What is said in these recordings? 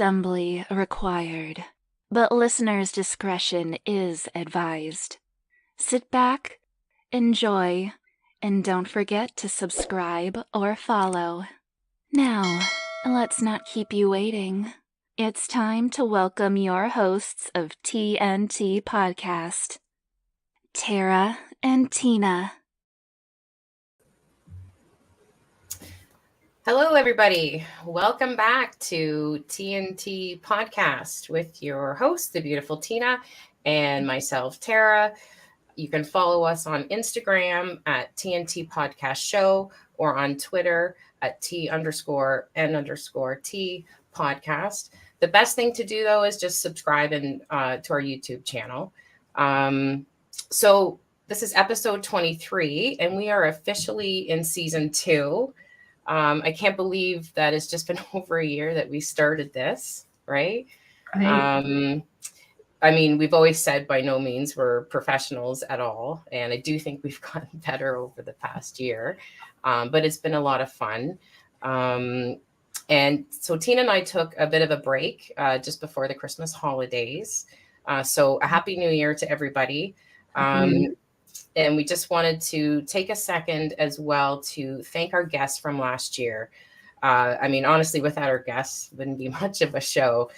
assembly required, but listeners' discretion is advised. Sit back, enjoy, and don't forget to subscribe or follow. Now, let's not keep you waiting. It's time to welcome your hosts of TNT Podcast, Tara and Tina. Hello, everybody. Welcome back to TNT Podcast with your host, the beautiful Tina, and myself, Tara. You can follow us on Instagram at TNT Podcast Show or on Twitter at T_N_T Podcast. The best thing to do, though, is just subscribe to our YouTube channel. So this is episode 23, and we are officially in season 2. I can't believe that it's just been over a year that we started this, right? I mean, we've always said by no means we're professionals at all. And I do think we've gotten better over the past year. But it's been a lot of fun. And so Tina and I took a bit of a break just before the Christmas holidays. So a happy new year to everybody. And we just wanted to take a second as well to thank our guests from last year. I mean, honestly, without our guests, it wouldn't be much of a show.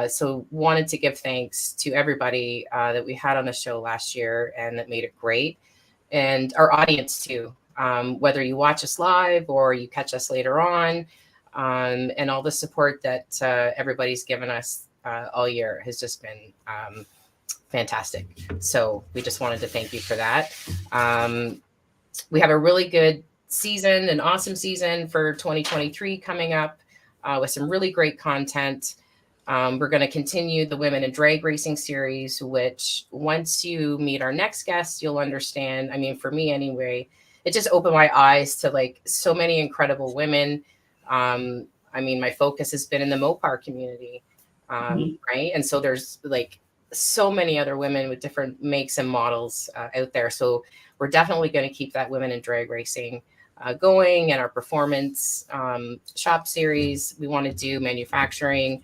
So wanted to give thanks to everybody that we had on the show last year and that made it great. And our audience too, whether you watch us live or you catch us later on, and all the support that everybody's given us all year has just been fantastic. So we just wanted to thank you for that. We have a really good season, an awesome season for 2023 coming up with some really great content. We're going to continue the Women in Drag Racing series, which once you meet our next guest, you'll understand. I mean, for me anyway, it just opened my eyes to like so many incredible women. I mean, my focus has been in the Mopar community, right? And so there's like so many other women with different makes and models out there. So we're definitely going to keep that Women in Drag Racing going, and our performance shop series. We want to do manufacturing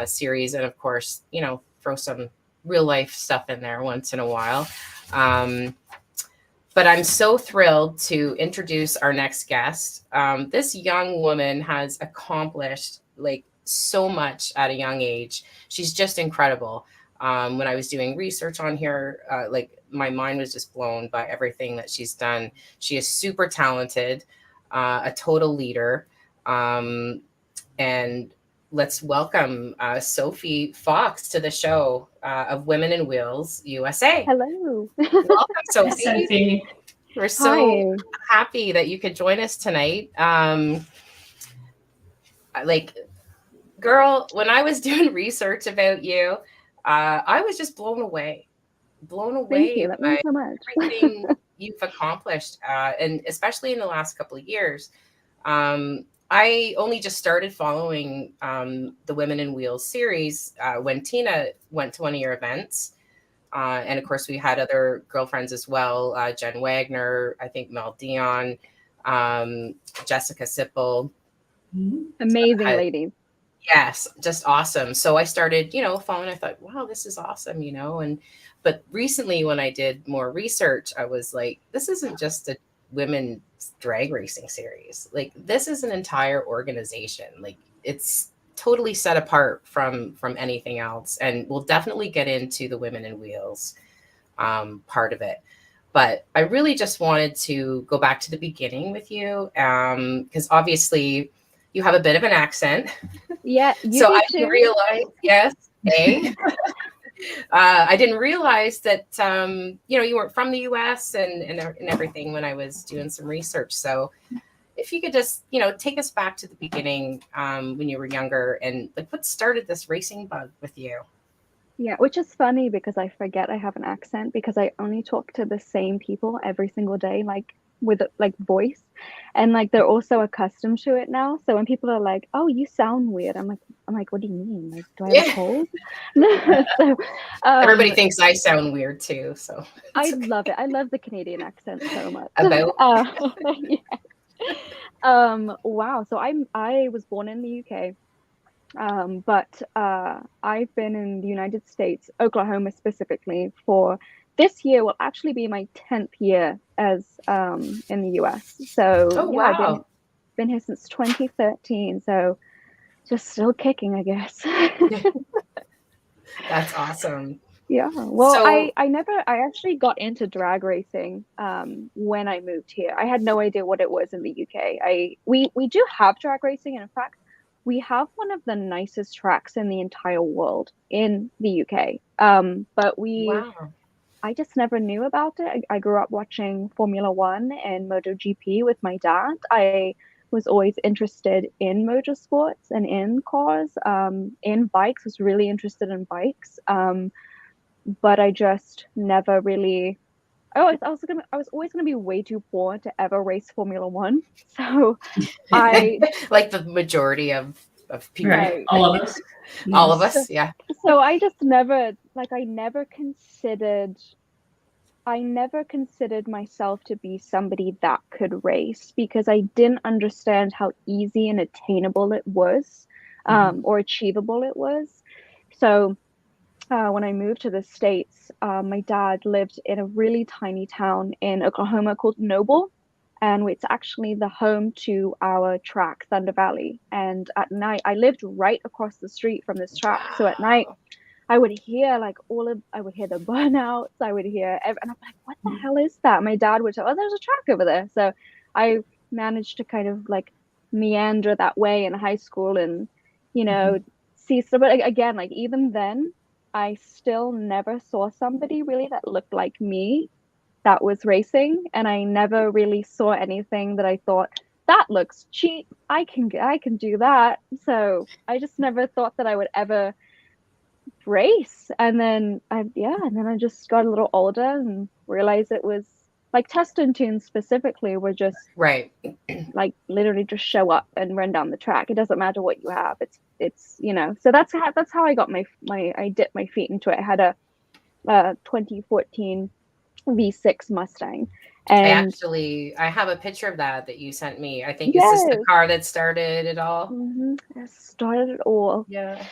series, and of course, you know, throw some real life stuff in there once in a while. But I'm so thrilled to introduce our next guest. This young woman has accomplished like so much at a young age. She's just incredible. When I was doing research on here, like my mind was just blown by everything that she's done. She is super talented, a total leader. And let's welcome Sophie Fox to the show of Women in Wheels USA. Hello. Welcome, Sophie. Hi, Sophie. We're so Hi. happy that you could join us tonight. Like, girl, when I was doing research about you, I was just blown away Thank you. That means so much. everything you've accomplished, and especially in the last couple of years. I only just started following the Women in Wheels series when Tina went to one of your events. And of course, we had other girlfriends as well, Jen Wagner, I think Mel Dion, Jessica Sipple. Amazing ladies. Yes, just awesome. So I started, you know, following. I thought, wow, this is awesome, you know. But recently, when I did more research, I was like, this isn't just a women's drag racing series. Like, this is an entire organization. Like, it's totally set apart from anything else. And we'll definitely get into the Women in Wheels part of it. But I really just wanted to go back to the beginning with you, because obviously you have a bit of an accent. Yeah. So I didn't realize, yes, I didn't realize that, you know, you weren't from the US and everything when I was doing some research. So if you could just, you know, take us back to the beginning when you were younger, and like what started this racing bug with you? Yeah, which is funny because I forget I have an accent because I only talk to the same people every single day, like with like voice, and like they're also accustomed to it now. So when people are like, "Oh, you sound weird," I'm like, "What do you mean? Like, do I have a cold?" So, everybody thinks I sound weird too. So I love it. I love the Canadian accent so much. About Yeah. Wow. So I was born in the UK. But I've been in the United States, Oklahoma specifically, for this year will actually be my 10th year as in the US. So Oh, yeah, I've been wow. been here since 2013. So just still kicking, I guess. That's awesome. Yeah. Well, So, I actually got into drag racing when I moved here. I had no idea what it was in the UK. We do have drag racing, and in fact, we have one of the nicest tracks in the entire world in the UK. But wow. I just never knew about it. I grew up watching Formula One and MotoGP with my dad. I was always interested in motorsports and in cars, in bikes, was really interested in bikes. But I just never really. I was always gonna be way too poor to ever race Formula One. So I Like the majority of people, Right. right. All of us. all of Yes. us. Yeah. So I just never like I never considered myself to be somebody that could race because I didn't understand how easy and attainable it was, or achievable it was. So when I moved to the States, my dad lived in a really tiny town in Oklahoma called Noble. And it's actually the home to our track, Thunder Valley. And at night, I lived right across the street from this track. So at night, Wow. I would hear I would hear the burnouts. I would hear, and I'm like, what the hell is that? My dad would tell, oh, there's a track over there. So I managed to kind of like meander that way in high school and, you know, see stuff. But again, like even then, I still never saw somebody really that looked like me that was racing, and I never really saw anything that I thought that looks cheap. I can do that. So I just never thought that I would ever race. And then I just got a little older and realized it was like test and tunes specifically were just Right. like literally just show up and run down the track. It doesn't matter what you have. It's so that's how I got I dipped my feet into it. I had a 2014 V6 Mustang. And I have a picture of that you sent me. I think, is this the yes, car that started it all? it started it all. Yeah.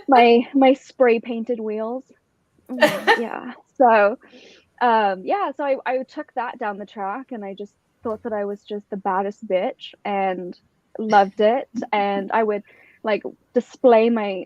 My spray painted wheels. Yeah. So I took that down the track and I just thought that I was just the baddest bitch and loved it. And I would like display my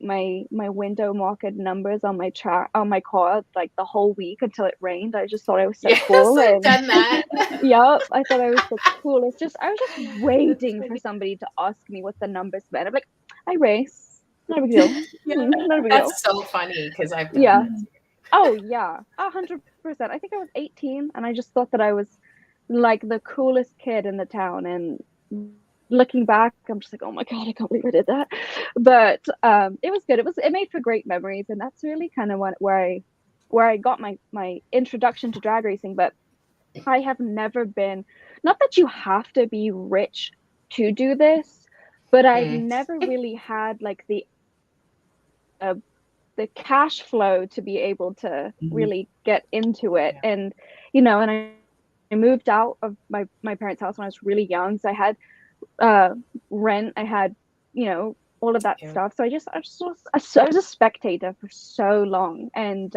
window marked numbers on my car like the whole week until it rained. I just thought I was so Yes, cool. I've And done that. yep, I thought I was the coolest. I was just That's waiting for funny. somebody to ask me what the numbers meant. I'm like, I race. Not a big deal. Yeah, Not a big deal. that's so funny because I've done Yeah. that. Oh yeah, 100%. I think I was 18, and I just thought that I was like the coolest kid in the town. And looking back, I'm just like, oh my God, I can't believe I did that. But it was good. It made for great memories, and that's really kind of where I got my introduction to drag racing. But I have never been, not that you have to be rich to do this, but I've Mm, never really had like uh, the cash flow to be able to really get into it. yeah. And and I moved out of my parents' house when I was really young, so I had rent, I had all of that Yeah. stuff. So I was a spectator for so long, and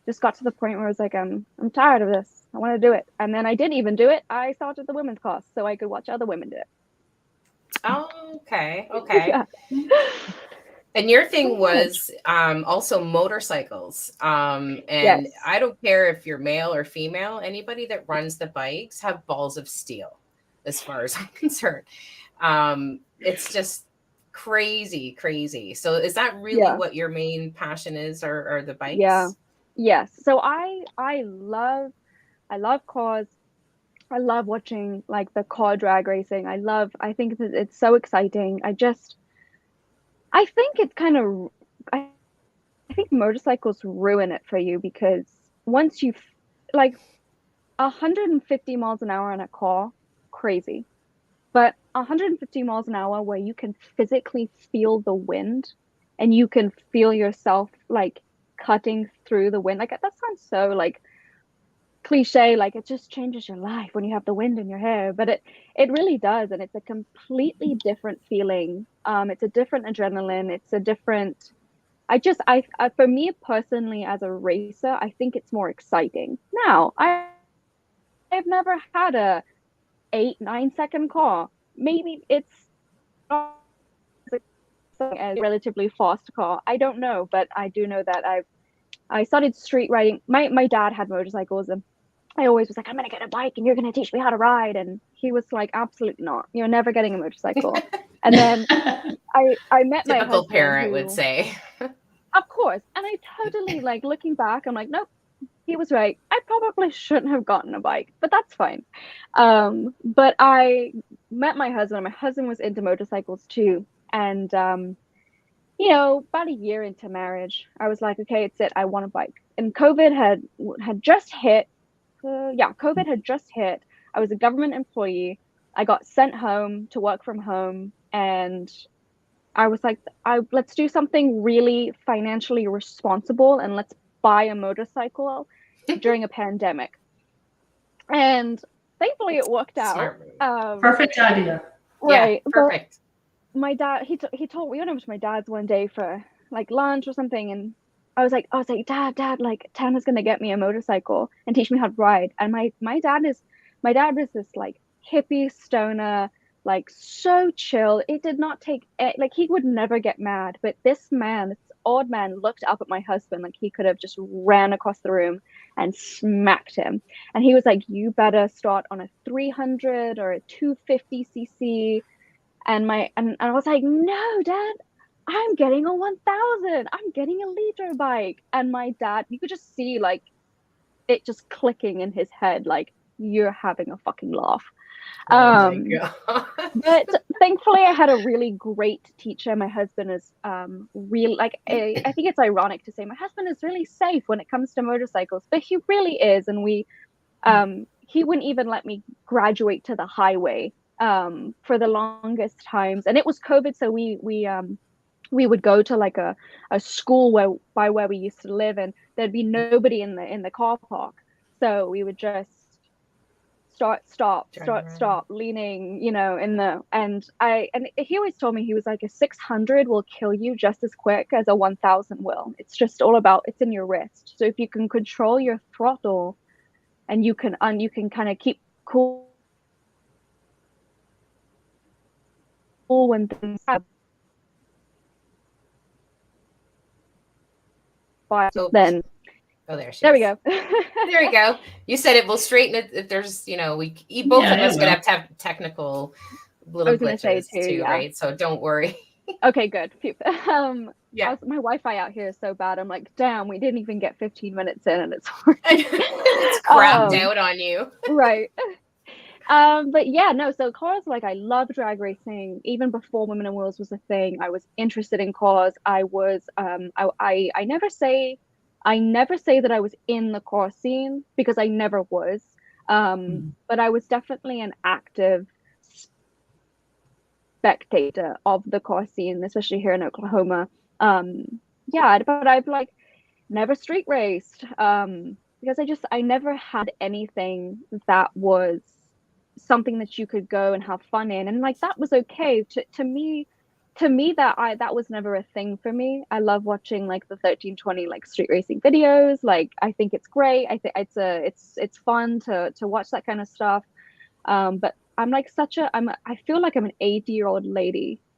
just got to the point where I was like, I'm tired of this. I want to do it. And then I didn't even do it. I started the women's class so I could watch other women do it. Oh, okay. Okay. Yeah. And your thing Oh, was also motorcycles. And yes. I don't care if you're male or female, anybody that runs the bikes have balls of steel, as far as I'm concerned. It's just crazy, crazy. So is that really Yeah. what your main passion is, or the Yeah. bikes? Yes. So I love cars. I love watching like the car drag racing. I think that it's so exciting. I think it's kind of I think motorcycles ruin it for you because once you like 150 miles an hour on a car, crazy. But 150 miles an hour where you can physically feel the wind and you can feel yourself like cutting through the wind. Like that sounds so like cliche, like it just changes your life when you have the wind in your hair, but It really does, and it's a completely different feeling. It's a different adrenaline. It's a different. I for me personally, as a racer, I think it's more exciting. Now, I've never had a 8-9 second car. Maybe it's not as a relatively fast car. I don't know, but I do know that I started street riding. My dad had motorcycles, and I always was like, I'm gonna get a bike and you're gonna teach me how to ride. And he was like, absolutely not. You're never getting a motorcycle. And then I met my Typical husband parent who, would say. of course, and I totally like looking back, I'm like, nope, he was right. I probably shouldn't have gotten a bike, but that's fine. But I met my husband. My husband was into motorcycles too, and about a year into marriage, I was like, okay, it's it. I want a bike. And COVID had just hit. COVID had just hit. I was a government employee. I got sent home to work from home, and I was like, let's do something really financially responsible, and let's buy a motorcycle during a pandemic. And thankfully, it worked out. Smart. Perfect idea. Right. Yeah, perfect. But my dad, we went over to my dad's one day for like lunch or something, and I was like, Dad, like Tana's gonna get me a motorcycle and teach me how to ride. And my dad is this like hippie stoner, like so chill. It did not take like he would never get mad, but this old man looked up at my husband like he could have just ran across the room and smacked him. And he was like, you better start on a 300 or a 250cc. And I was like, no, Dad, I'm getting a 1000. I'm getting a liter bike. And my dad, you could just see like it just clicking in his head, like you're having a fucking laugh. Oh my God. But thankfully, I had a really great teacher. My husband is really like I think it's ironic to say my husband is really safe when it comes to motorcycles, but he really is. And he wouldn't even let me graduate to the highway for the longest times. And it was COVID, so we would go to like a school where we used to live, and there'd be nobody in the car park. So we would just stop leaning, and he always told me, he was like, a 600 will kill you just as quick as a 1000 will. It's just all about, it's in your wrist. So if you can control your throttle and you can kind of keep cool when things happen, then there we go. There we go. You said it will straighten it. If there's, both of us gonna have to have technical little glitches too, yeah. right? So don't worry. Okay, good. Yeah. My Wi-Fi out here is so bad. I'm like, damn, we didn't even get 15 minutes in, and it's it's crapped out on you. Right. But yeah, no. So cars, like, I love drag racing. Even before Women in Wheels was a thing, I was interested in cars. I was, I never say that I was in the car scene, because I never was. But I was definitely an active spectator of the car scene, especially here in Oklahoma. Yeah, but I've like never street raced, because I never had anything that was something that you could go and have fun in, and like that was okay. To me that was never a thing for me. I love watching like the 1320 like street racing videos. Like, I think it's great. I think it's fun to watch that kind of stuff. But I'm like I feel like I'm an 80-year-old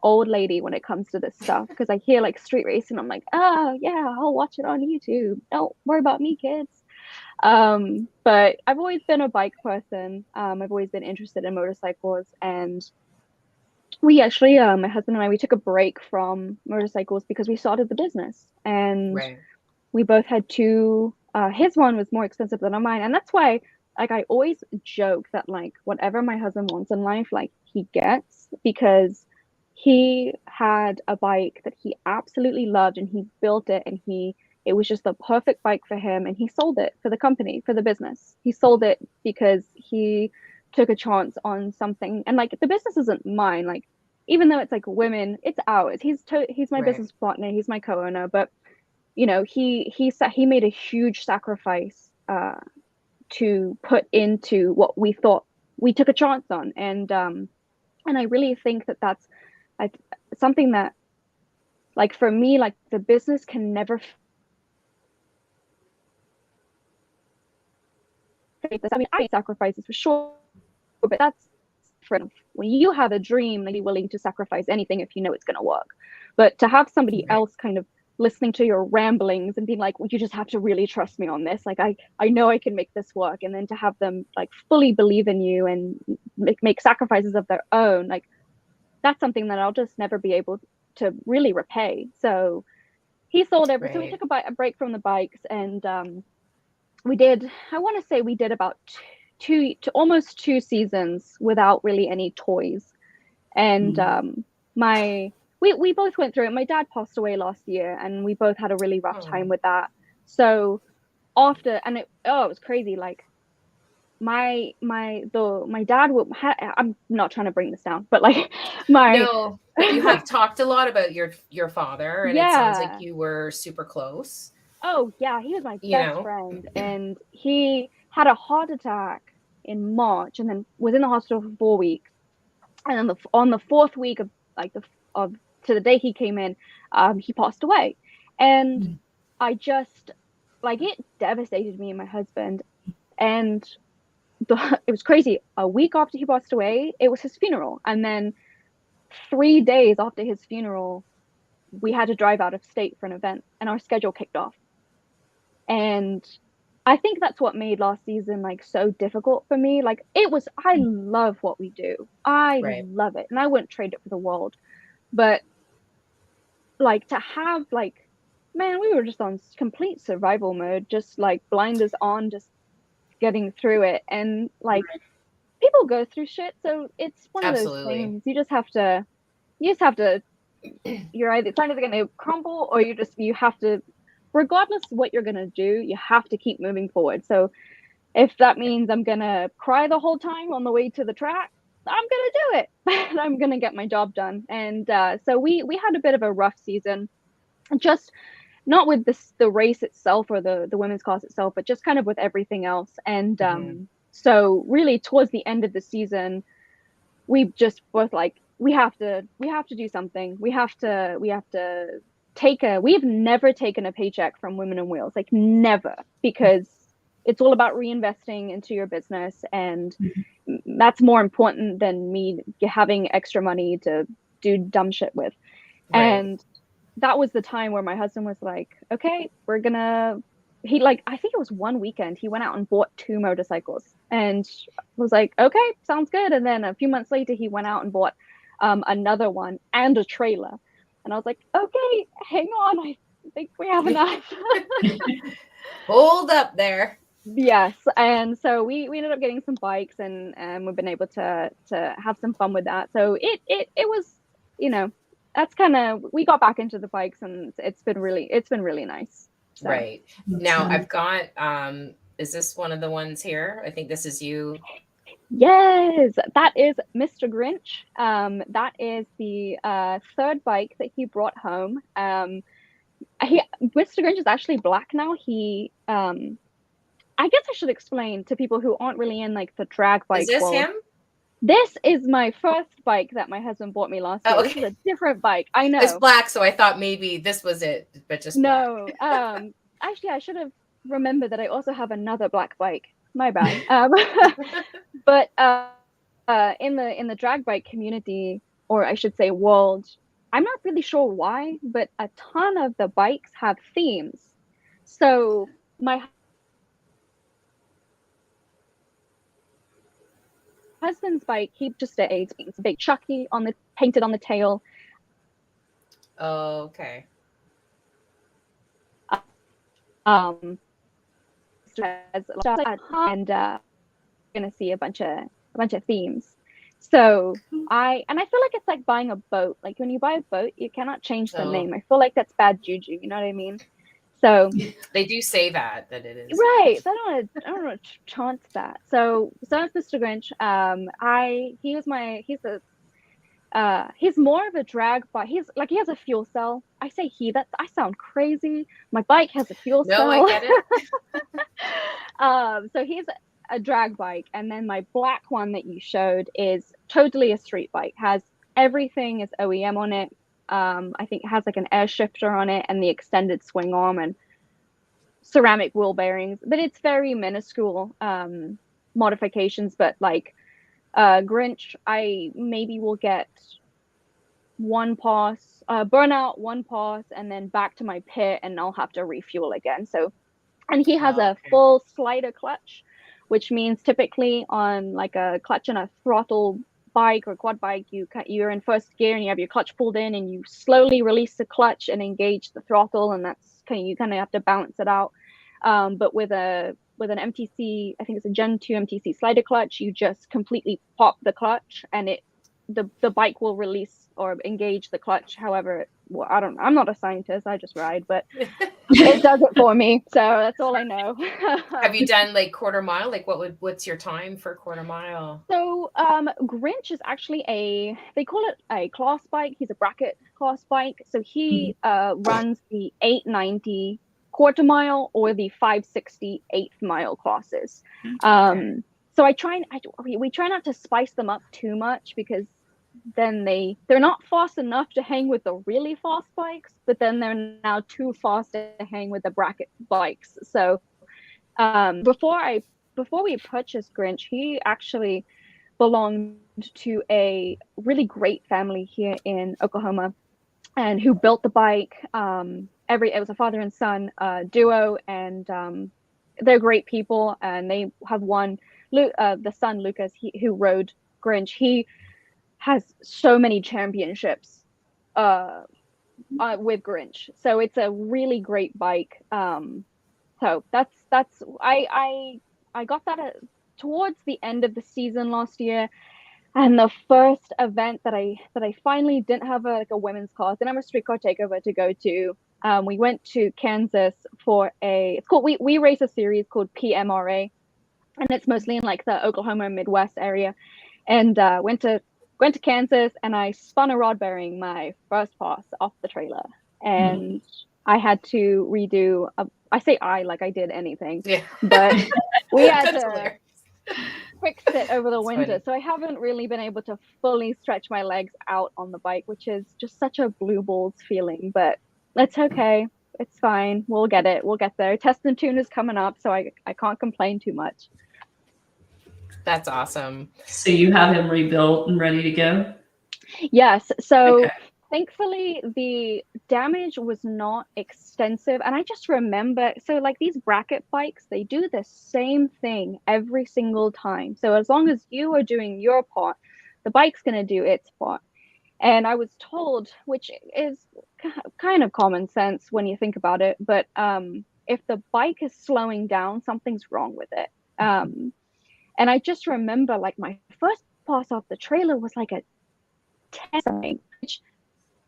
old lady when it comes to this stuff, because I hear like street racing, I'm like, oh yeah, I'll watch it on YouTube. Don't worry about me, kids. But I've always been a bike person. I've always been interested in motorcycles, and we actually, my husband and I, we took a break from motorcycles because we started the business, and we both had two. His one was more expensive than mine, and that's why, like, I always joke that like whatever my husband wants in life, like, he gets, because he had a bike that he absolutely loved, and he built it, and it was just the perfect bike for him, and he sold it for the company, for the business. He sold it because he took a chance on something, and like the business isn't mine. Like, even though it's like women, it's ours. He's my business partner. He's my co-owner, but he made a huge sacrifice to put into what we thought we took a chance on. And I really think that that's something that, like, for me, like, the business can never face this. I mean, I sacrifices for sure, but that's different. When you have a dream, like, you're willing to sacrifice anything if you know it's going to work. But to have somebody else kind of listening to your ramblings and being like, well, you just have to really trust me on this. Like, I know I can make this work. And then to have them like fully believe in you and make sacrifices of their own, like, that's something that I'll just never be able to really repay. So he sold everything. So we took a break from the bikes, and we did, I want to say we did about almost 2 seasons without really any toys. And we both went through it. My dad passed away last year, and we both had a really rough time with that. So after, and it was crazy. Like, my dad would, I'm not trying to bring this down, but like no, but you have talked a lot about your father, and it sounds like you were super close. Oh yeah, he was my best friend, and he had a heart attack in March, and then was in the hospital for 4 weeks. And then on the 4th week of to the day he came in, he passed away. And I just, like, it devastated me and my husband. And it was crazy. A week after he passed away, it was his funeral. And then 3 days after his funeral, we had to drive out of state for an event, and our schedule kicked off. And I think that's what made last season like so difficult for me. Like, I love what we do. I love it, and I wouldn't trade it for the world. But like, to have, like, man, we were just on complete survival mode, just like blinders on, just getting through it. And like, people go through shit, so it's one of those things. You just have to you're either going to crumble, or you have to, regardless of what you're going to do, you have to keep moving forward. So if that means I'm going to cry the whole time on the way to the track, I'm going to do it. I'm going to get my job done. And so we had a bit of a rough season, just not with the race itself or the women's class itself, but just kind of with everything else. And so really towards the end of the season, we just both like, we have to do something. We've never taken a paycheck from Women on Wheels, like, never, because it's all about reinvesting into your business, and that's more important than me having extra money to do dumb shit with. And that was the time where my husband was like, okay, I think it was one weekend, he went out and bought 2 motorcycles, and was like, okay, sounds good. And then a few months later, he went out and bought another one and a trailer. And I was like, okay, hang on, I think we have enough. Hold up there. Yes. And so we ended up getting some bikes, and we've been able to have some fun with that. So it was, that's kind of, we got back into the bikes, and it's been really nice. So. Right. Now I've got, is this one of the ones here? I think this is you. Yes, that is Mr. Grinch. That is the 3rd bike that he brought home. Mr. Grinch is actually black now. He, I guess I should explain to people who aren't really in like the drag bike. Is this world. him? This is my first bike that my husband bought me last year. Okay. This is a different bike. I know. It's black, so I thought maybe this was it, but just no. Actually, I should have remembered that I also have another black bike. My bad. But in the drag bike community, or I should say world, I'm not really sure why, but a ton of the bikes have themes. So my husband's bike, he just did a big Chucky painted on the tail. Oh, okay. And gonna see a bunch of themes. So I feel like it's like buying a boat. Like, when you buy a boat, you cannot change the name. I feel like that's bad juju. You know what I mean? So they do say that it is right. So I don't want to chance that. So that's Mr. Grinch. He's more of a drag bike. He has a fuel cell. I say I sound crazy. My bike has a fuel cell. No, I get it. So he's a drag bike, and then my black one that you showed is totally a street bike. Has everything is OEM on it. I think it has like an air shifter on it and the extended swing arm and ceramic wheel bearings, but it's very minuscule modifications. But like Grinch, I maybe will get one pass, burnout, one pass, and then back to my pit, and I'll have to refuel again. So, and he has a full slider clutch, which means typically on like a clutch and a throttle bike or quad bike, you're in first gear and you have your clutch pulled in, and you slowly release the clutch and engage the throttle, and that's you kind of have to balance it out. But with an MTC, I think it's a Gen 2 MTC slider clutch, you just completely pop the clutch and the bike will release or engage the clutch. However, well, I'm not a scientist, I just ride, but it does it for me. So that's all I know. Have you done like quarter mile? Like what's your time for quarter mile? So Grinch is actually they call it a class bike. He's a bracket class bike. So he runs the 890 quarter mile or the 560 eighth mile classes. Okay. So we try not to spice them up too much, because then they're not fast enough to hang with the really fast bikes, but then they're now too fast to hang with the bracket bikes. So before we purchased Grinch, he actually belonged to a really great family here in Oklahoma, and who built the bike. It was a father and son duo, and they're great people, and they have won. The son Lucas, who rode Grinch, he has so many championships with Grinch. So it's a really great bike. So that's I got that towards the end of the season last year, and the first event that I finally didn't have a women's class, didn't have a street car takeover to go to. We went to Kansas for we race a series called PMRA, and it's mostly in like the Oklahoma Midwest area, and went to Kansas, and I spun a rod bearing my first pass off the trailer, and I had to redo. I say like I did anything, but we had to fix it over the winter. Funny. So I haven't really been able to fully stretch my legs out on the bike, which is just such a blue balls feeling. But it's okay. It's fine. We'll get it. We'll get there. Test and tune is coming up, so I can't complain too much. That's awesome. So you have him rebuilt and ready to go? Yes. So thankfully the damage was not extensive. And I just remember, so like these bracket bikes, they do the same thing every single time. So as long as you are doing your part, the bike's going to do its part. And I was told, which is kind of common sense when you think about it, but if the bike is slowing down, something's wrong with it. And I just remember like my first pass off the trailer was like a 10 something, which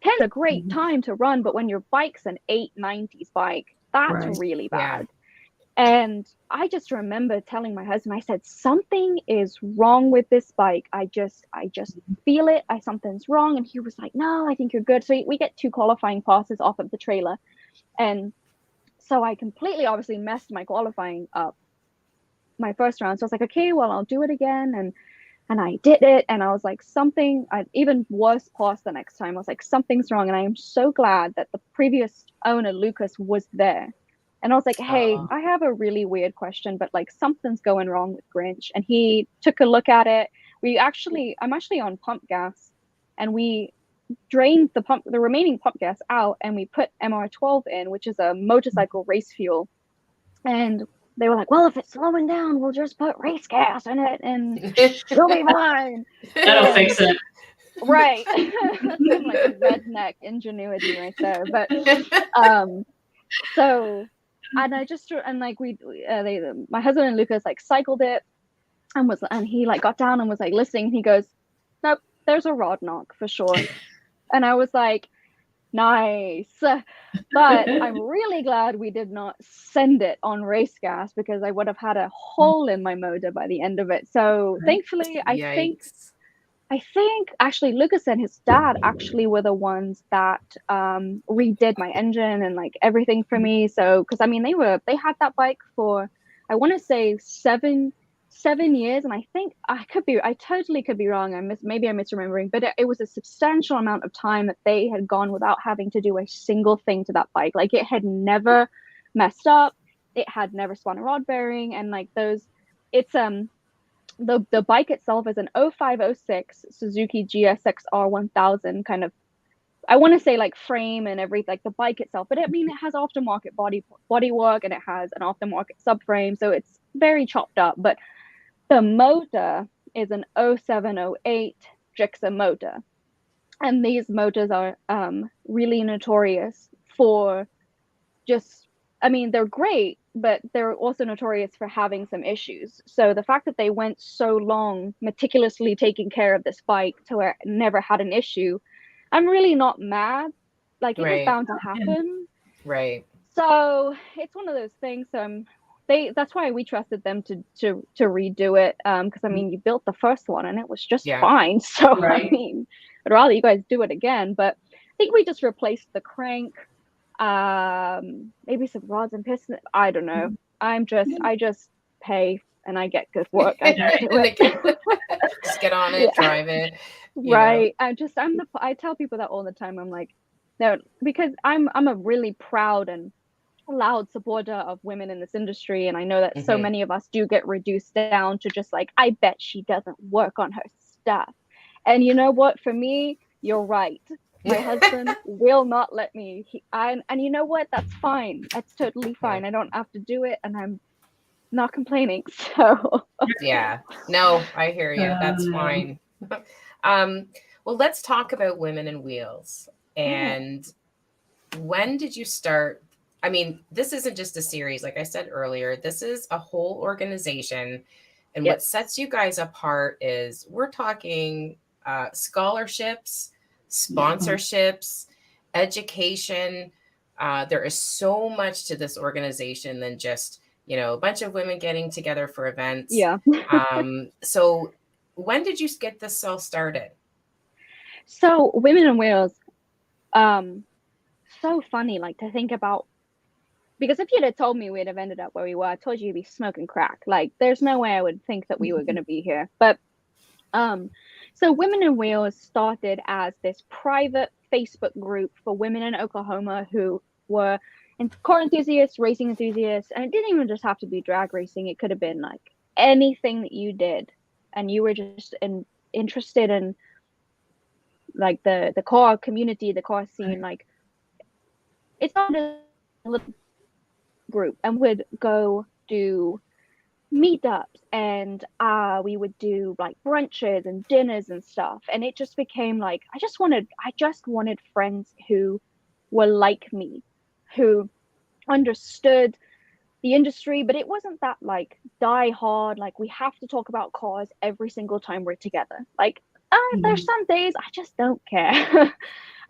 10 is a great time to run, but when your bike's an 890s bike, that's really bad. Yeah. And I just remember telling my husband, I said, something is wrong with this bike. I just feel it. Something's wrong. And he was like, no, I think you're good. So we get 2 qualifying passes off of the trailer. And so I completely obviously messed my qualifying up my first round. So I was like, okay, well, I'll do it again. And I did it. And I was like, even worse pass the next time. I was like, something's wrong. And I am so glad that the previous owner, Lucas, was there. And I was like, hey, I have a really weird question, but like something's going wrong with Grinch. And he took a look at it. I'm actually on pump gas, and we drained the remaining pump gas out, and we put MR12 in, which is a motorcycle race fuel. And they were like, well, if it's slowing down, we'll just put race gas in it and it'll be fine. That'll fix it. Right. That's like redneck ingenuity right there. But so, and I just, and like my husband and Lucas like cycled it and he like got down and was like listening. He goes, nope, there's a rod knock for sure. And I was like, nice. But I'm really glad we did not send it on race gas, because I would have had a hole in my motor by the end of it. So thankfully, I think actually Lucas and his dad actually were the ones that redid my engine and like everything for me. So because I mean they had that bike for, I want to say 7 7 years, and I think I totally could be wrong. Maybe I'm misremembering, but it was a substantial amount of time that they had gone without having to do a single thing to that bike. Like, it had never messed up, it had never spun a rod bearing, and like it's the bike itself is an 0506 Suzuki GSX-R 1000 kind of, I want to say, like, frame and everything, like the bike itself, but I mean, it has aftermarket body work, and it has an aftermarket subframe, so it's very chopped up. But the motor is an 0708 Gixxer motor, and these motors are really notorious for just, I mean, they're great, but they're also notorious for having some issues. So the fact that they went so long meticulously taking care of this bike to where it never had an issue, I'm really not mad. Like, it was bound to happen. Right. So it's one of those things. That's why we trusted them to redo it. Because I mean, you built the first one and it was just fine. So I mean, I'd rather you guys do it again. But I think we just replaced the crank, maybe some rods and pistons. I don't know. I just pay and I get good work. I just get on it, drive it. Right. I tell people that all the time. I'm like, no, because I'm a really proud and loud supporter of women in this industry, and I know that so many of us do get reduced down to just like, I bet she doesn't work on her stuff. And you know what? For me, you're right. My husband will not let me. And you know what? That's fine. That's totally fine. I don't have to do it, and I'm not complaining. So yeah, no, I hear you. That's fine. Well, let's talk about Women in Wheels. And when did you start? I mean, this isn't just a series. Like I said earlier, this is a whole organization. And what sets you guys apart is we're talking scholarships, sponsorships, education. There is so much to this organization than just, a bunch of women getting together for events. Yeah. So when did you get this all started? So Women in Wheels, so funny, like, to think about, because if you'd have told me we'd have ended up where we were, I told you you'd be smoking crack. Like, there's no way I would think that we were going to be here. But so Women in Wheels started as this private Facebook group for women in Oklahoma who were car enthusiasts, racing enthusiasts, and it didn't even just have to be drag racing. It could have been like anything that you did, and you were just interested in like the car community, the car scene. Like, it's not a little group, and would go do meetups, and we would do like brunches and dinners and stuff, and it just became like I just wanted friends who were like me, who understood the industry, but it wasn't that like die hard, like we have to talk about cars every single time we're together. Like, there's some days I just don't care.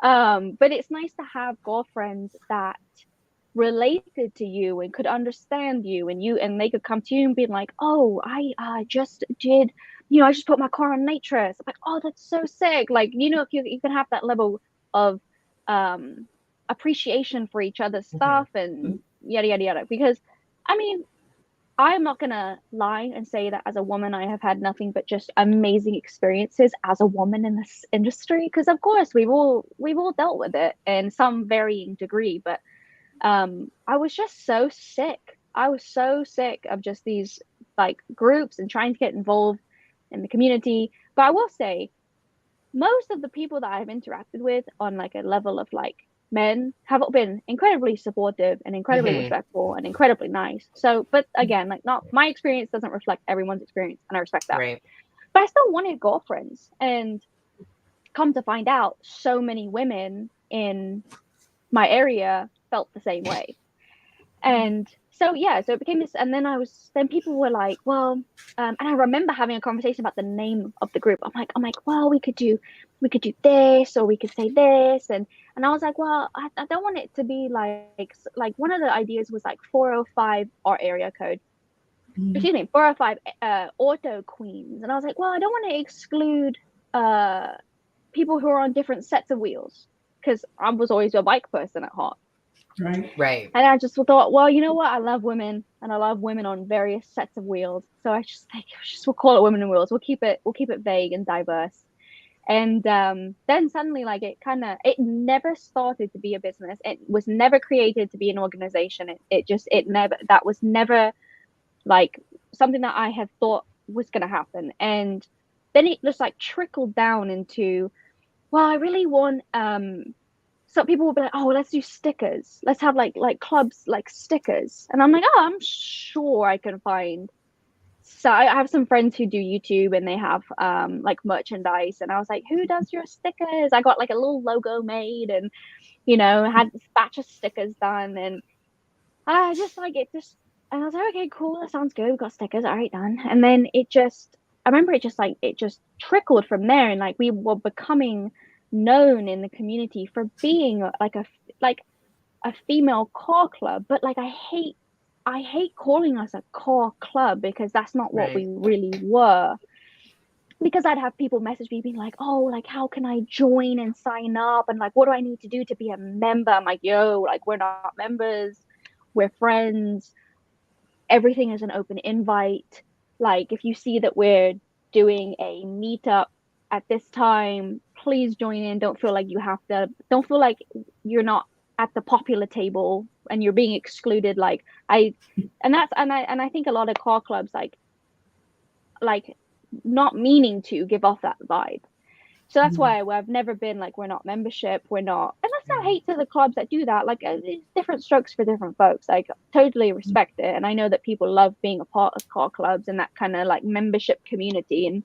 But it's nice to have girlfriends that related to you and could understand you, and they could come to you and be like, oh, I just did, I just put my car on nitrous. I'm like, oh, that's so sick. Like, if you can have that level of appreciation for each other's stuff and yada yada yada. Because I mean, I'm not gonna lie and say that as a woman I have had nothing but just amazing experiences as a woman in this industry, because of course we've all dealt with it in some varying degree. But I was just so sick. I was so sick of just these like groups and trying to get involved in the community. But I will say, most of the people that I've interacted with on like a level of like men have been incredibly supportive and incredibly respectful and incredibly nice. So, but again, like, not my experience doesn't reflect everyone's experience, and I respect that. Right. But I still wanted girlfriends, and come to find out, so many women in my area felt the same way. And so it became this, and then people were like, well, and I remember having a conversation about the name of the group. I'm like, well, we could do this, or we could say this, and I was like, well, I don't want it to be like one of the ideas was like 405, our area code, excuse me, 405 auto queens, and I was like, well, I don't want to exclude people who are on different sets of wheels, because I was always a bike person at heart. Right. And I just thought, well, you know what? I love women, and I love women on various sets of wheels. So I just think we'll call it women on wheels. We'll keep it vague and diverse. And then suddenly, like, it never started to be a business. It was never created to be an organization. That was never like something that I had thought was going to happen. And then it just like trickled down into, well, I really want some people will be like, oh, let's do stickers. Let's have like clubs like stickers. And I'm like, oh, I'm sure I can find. So I have some friends who do YouTube and they have like merchandise. And I was like, who does your stickers? I got like a little logo made and, had this batch of stickers done. And I just like it just, and I was like, okay, cool. That sounds good. We've got stickers. All right, done. And then I remember it just trickled from there. And like we were becoming known in the community for being like a female core club, but like I hate calling us a core club because that's not what we really were. Because I'd have people message me being like, oh, like how can I join and sign up, and like what do I need to do to be a member? I'm like, yo, like we're not members, we're friends, everything is an open invite. Like if you see that we're doing a meetup at this time, please join in. Don't feel like you're not at the popular table and you're being excluded. I think a lot of car clubs like not meaning to give off that vibe. So that's why I've never been like, we're not membership, we're not. And that's not hate to the clubs that do that. Like it's different strokes for different folks. Like totally respect it. And I know that people love being a part of car clubs and that kind of like membership community, and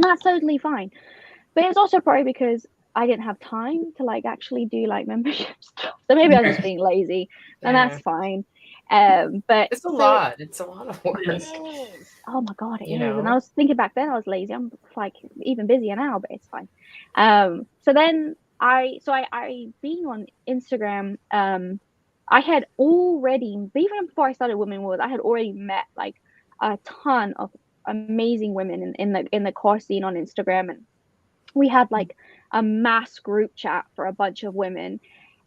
that's totally fine. But it's also probably because I didn't have time to like actually do like membership stuff. So maybe I was just being lazy, and that's fine. But it's a lot. It's a lot of work. It is. Oh my god, it is. And I was thinking back then I was lazy. I'm like even busier now, but it's fine. So then I being on Instagram, I had already, even before I started Women Wars, I had already met like a ton of amazing women in the core scene on Instagram, and we had like a mass group chat for a bunch of women,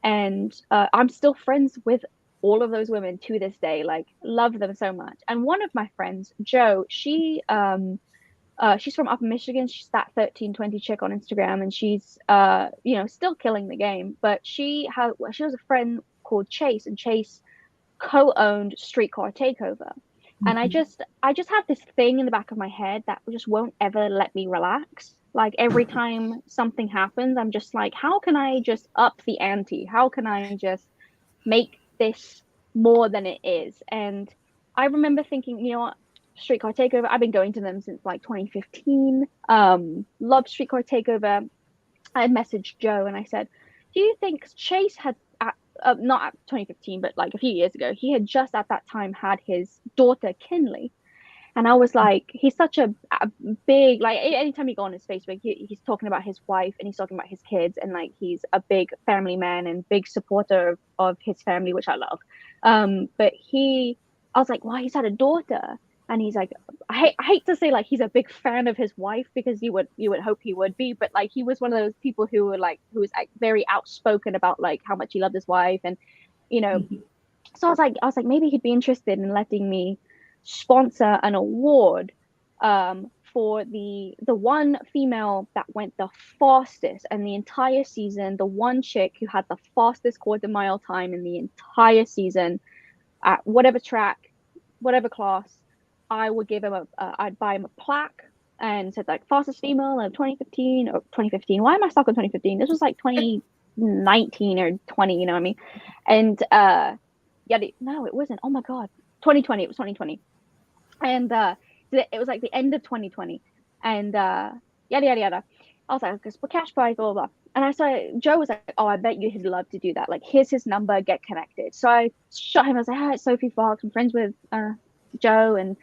and I'm still friends with all of those women to this day. Like love them so much. And one of my friends, Jo, she's from Upper Michigan. She's that 1320 chick on Instagram, and she's still killing the game. But she was a friend called Chase, and Chase co-owned Streetcar Takeover. And I just have this thing in the back of my head that just won't ever let me relax. Like every time something happens, I'm just like, how can I just up the ante? How can I just make this more than it is? And I remember thinking, you know what, Streetcar Takeover, I've been going to them since like 2015. Love Streetcar Takeover. I messaged Jo and I said, do you think Chase had not at 2015, but like a few years ago, he had just at that time had his daughter Kinley. And I was like, he's such a big, like anytime you go on his Facebook, he's talking about his wife and he's talking about his kids, and like he's a big family man and big supporter of his family, which I love. But I was like, well, he's had a daughter, and he's like, I hate to say like he's a big fan of his wife, because you would hope he would be, but like he was one of those people who was like very outspoken about like how much he loved his wife, and so I was like maybe he'd be interested in letting me sponsor an award for the one female that went the fastest in the entire season, the one chick who had the fastest quarter mile time in the entire season at whatever track, whatever class. I would give him I'd buy him a plaque and said like fastest female of 2015 or 2015. Why am I stuck on 2015? This was like 2019 or 20, you know what I mean? And no, it wasn't. Oh my god, 2020. It was 2020. And it was like the end of 2020, and yada yada yada. I was like, okay, cash prize, blah blah blah. And I saw Jo was like, oh, I bet you he'd love to do that. Like, here's his number, get connected. So I shot him. I was like, hi, it's Sophie Fox. I'm friends with Jo, and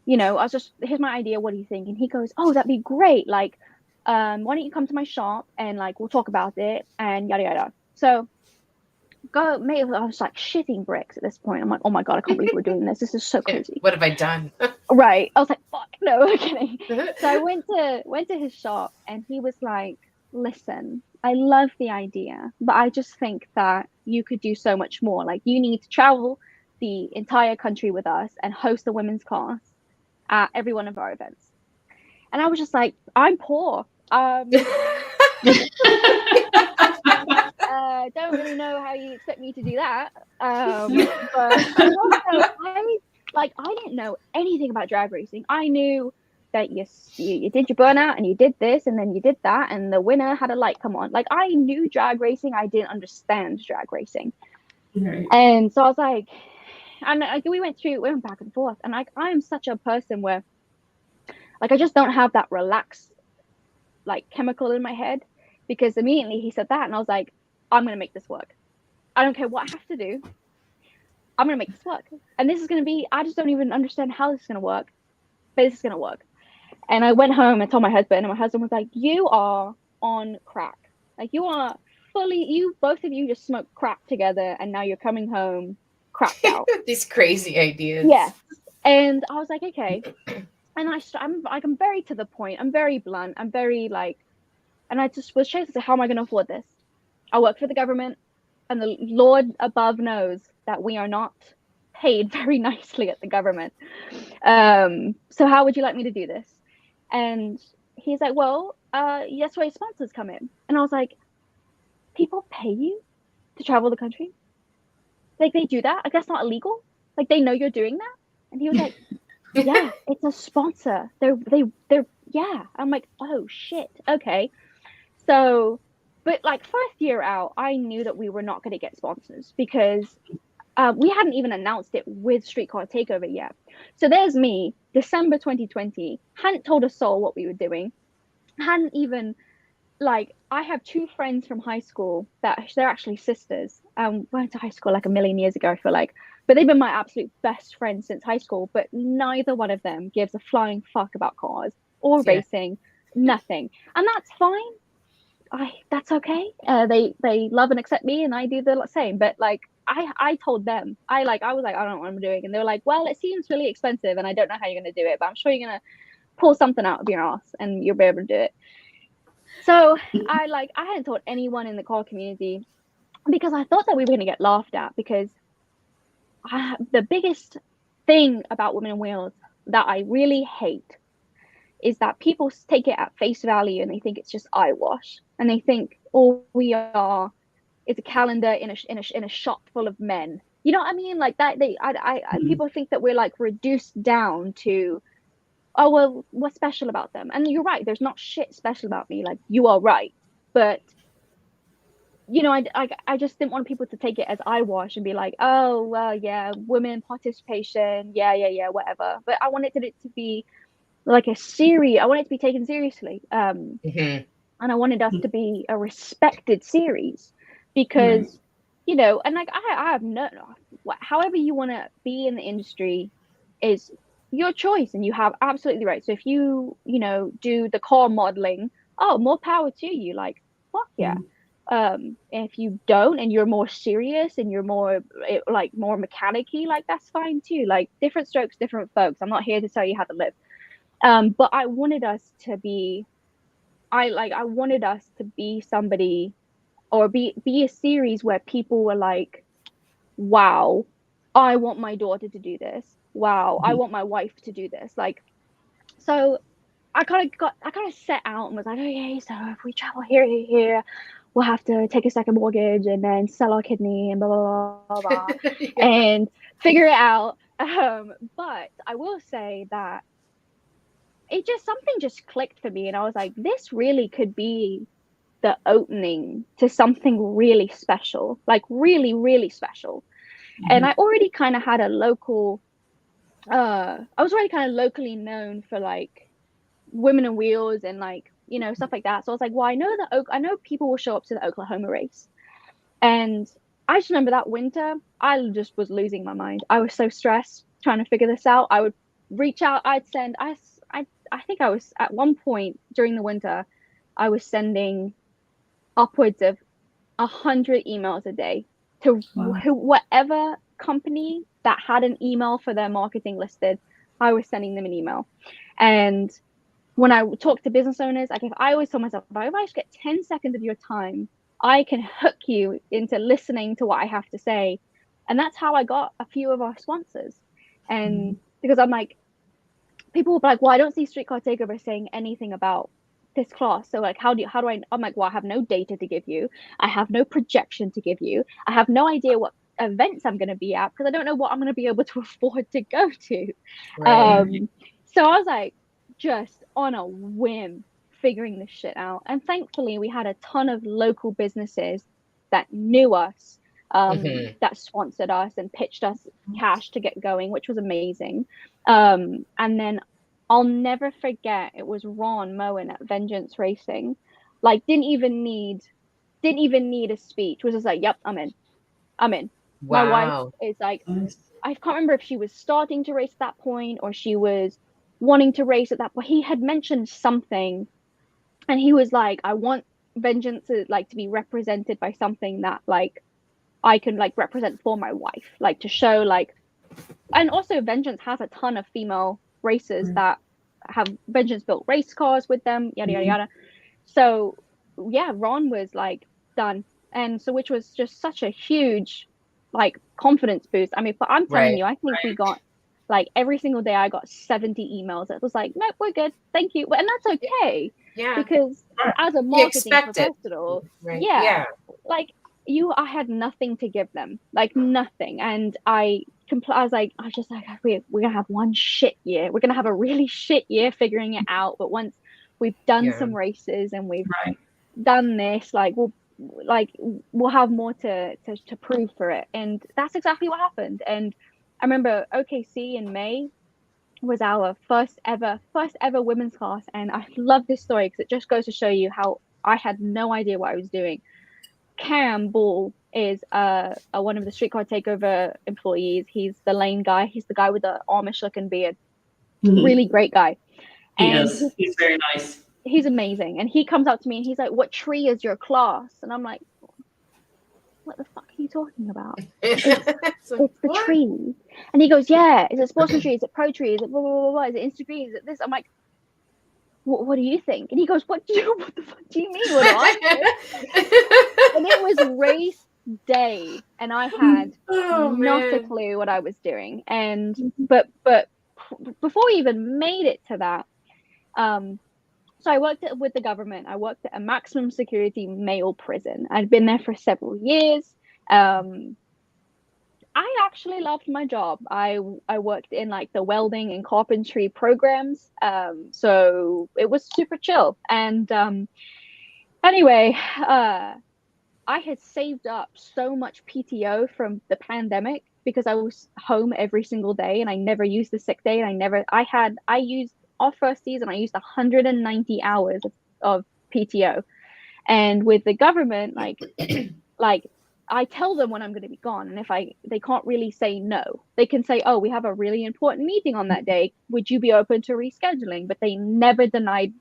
I was just, here's my idea. What do you think? And he goes, oh, that'd be great. Like, why don't you come to my shop and like we'll talk about it and yada yada. So I was like shitting bricks at this point. I'm like, oh my god, I can't believe we're doing this. This is so crazy. What have I done? Right. I was like, fuck, no, I'm kidding. So I went to his shop, and he was like, listen, I love the idea, but I just think that you could do so much more. Like, you need to travel the entire country with us and host a women's class at every one of our events. And I was just like, I'm poor. Don't really know how you expect me to do that. But also, I didn't know anything about drag racing. I knew that you did your burnout and you did this and then you did that and the winner had a light come on. Like, I knew drag racing. I didn't understand drag racing. Right. And so I was like, and we went back and forth. And like, I am such a person where, like, I just don't have that relaxed, like, chemical in my head, because immediately he said that and I was like, I'm going to make this work. I don't care what I have to do. I'm going to make this work. And this is going to be, I just don't even understand how this is going to work, but this is going to work. And I went home and told my husband, and my husband was like, you are on crack. Like, you are both of you just smoked crack together and now you're coming home cracked out. These crazy ideas. Yeah. And I was like, okay. And I'm very to the point. I'm very blunt. I'm very like, and I just was trying to say, how am I going to afford this? I work for the government, and the Lord above knows that we are not paid very nicely at the government. So how would you like me to do this? And he's like, well, that's where your sponsors come in. And I was like, people pay you to travel the country? Like, they do that? Like, that's not illegal? Like, they know you're doing that? And he was like, yeah, it's a sponsor. They're yeah. I'm like, oh shit. Okay. So, but like, first year out, I knew that we were not going to get sponsors because we hadn't even announced it with Streetcar Takeover yet. So there's me, December 2020, hadn't told a soul what we were doing, hadn't even, like, I have two friends from high school that they're actually sisters. Went to high school like a million years ago, I feel like, but they've been my absolute best friends since high school. But neither one of them gives a flying fuck about cars or racing, nothing, and that's fine. That's okay. They love and accept me, and I do the same. But like, I told them, I was like, I don't know what I'm doing, and they were like, well, it seems really expensive, and I don't know how you're gonna do it, but I'm sure you're gonna pull something out of your ass, and you'll be able to do it. So I hadn't told anyone in the car community because I thought that we were gonna get laughed at, because the biggest thing about Women in Wheels that I really hate is that people take it at face value and they think it's just eyewash, and they think all we are is a calendar in a shop full of men. You know what I mean? Like that. People think that we're like reduced down to, oh well, what's special about them? And you're right. There's not shit special about me. Like, you are right, but you know, I just didn't want people to take it as eyewash and be like, oh well, yeah, women participation, yeah, whatever. But I wanted it to be like a series. I wanted it to be taken seriously, and I wanted us to be a respected series, because you know, and like I have no, however you want to be in the industry is your choice, and you have absolutely right. So if you do the car modeling, oh, more power to you. Like, fuck yeah. If you don't, and you're more serious and you're more like more mechanic-y, like, that's fine too. Like, different strokes, different folks. I'm not here to tell you how to live. But I wanted us to be, I wanted us to be somebody, or be a series where people were like, wow, I want my daughter to do this. Wow, I want my wife to do this. Like, so I kind of set out and was like, okay, so if we travel here, we'll have to take a second mortgage and then sell our kidney and blah blah blah, and figure it out. But I will say that something just clicked for me, and I was like, this really could be the opening to something really special, like really, really special. And I already kind of had a local, I was already kind of locally known for like Women in Wheels and like, stuff like that. So I was like, well, I know people will show up to the Oklahoma race. And I just remember that winter, I just was losing my mind. I was so stressed trying to figure this out. I would reach out, I think I was at one point during the winter, I was sending upwards of 100 emails a day to whatever company that had an email for their marketing listed. I was sending them an email. And when I talk to business owners, like I always tell myself, if I just get 10 seconds of your time, I can hook you into listening to what I have to say. And that's how I got a few of our sponsors. And because I'm like, people will be like, well, I don't see Streetcar Takeover saying anything about this class. So like, how do I'm like, well, I have no data to give you. I have no projection to give you. I have no idea what events I'm going to be at because I don't know what I'm going to be able to afford to go to. Right. So I was like, just on a whim, figuring this shit out. And thankfully, we had a ton of local businesses that knew us, that sponsored us and pitched us cash to get going, which was amazing. And then I'll never forget, it was Ron Moen at Vengeance Racing. Like, didn't even need a speech. Was just like, yep, I'm in. My wife Wow. is like, I can't remember if she was starting to race at that point or she was wanting to race at that point. He had mentioned something and he was like, I want Vengeance to like to be represented by something that like I can like represent for my wife, like to show like, and also Vengeance has a ton of female racers that have Vengeance built race cars with them, yada yada yada. So yeah, Ron was like done. And so which was just such a huge like confidence boost. I mean, but I'm telling you, I think we got like every single day I got 70 emails. It was like, nope, we're good. Thank you. And that's okay. Yeah. Because as a marketing professional, Right. yeah, like I had nothing to give them, like nothing. And I was just like, we're gonna have one shit year. We're gonna have a really shit year figuring it out. But once we've done some races and we've done this, like we'll have more to prove for it. And that's exactly what happened. And I remember OKC in May was our first ever women's class, and I love this story because it just goes to show you how I had no idea what I was doing. Cam Ball is one of the Streetcar Takeover employees. He's the lane guy. He's the guy with the Amish looking beard. Really great guy. He's very nice. He's amazing. And he comes up to me and he's like, what tree is your class? And I'm like, what the fuck are you talking about? It's the tree. And he goes, yeah, is it sportsman tree? Is it pro tree? Is it blah, blah, blah, blah? Is it Insta-green? Is it this? I'm like, what do you think? And he goes, what the fuck do you mean? What do I think? And it was race day and I had not a clue what I was doing. And but before we even made it to that, so I worked with the government. I worked at a maximum security male prison. I'd been there for several years. I actually loved my job. I worked in like the welding and carpentry programs. So it was super chill. And anyway, I had saved up so much PTO from the pandemic because I was home every single day and I never used the sick day. And I used our first season, I used 190 hours of PTO. And with the government, like I tell them when I'm going to be gone. And if they can't really say no, they can say, oh, we have a really important meeting on that day. Would you be open to rescheduling? But they never denied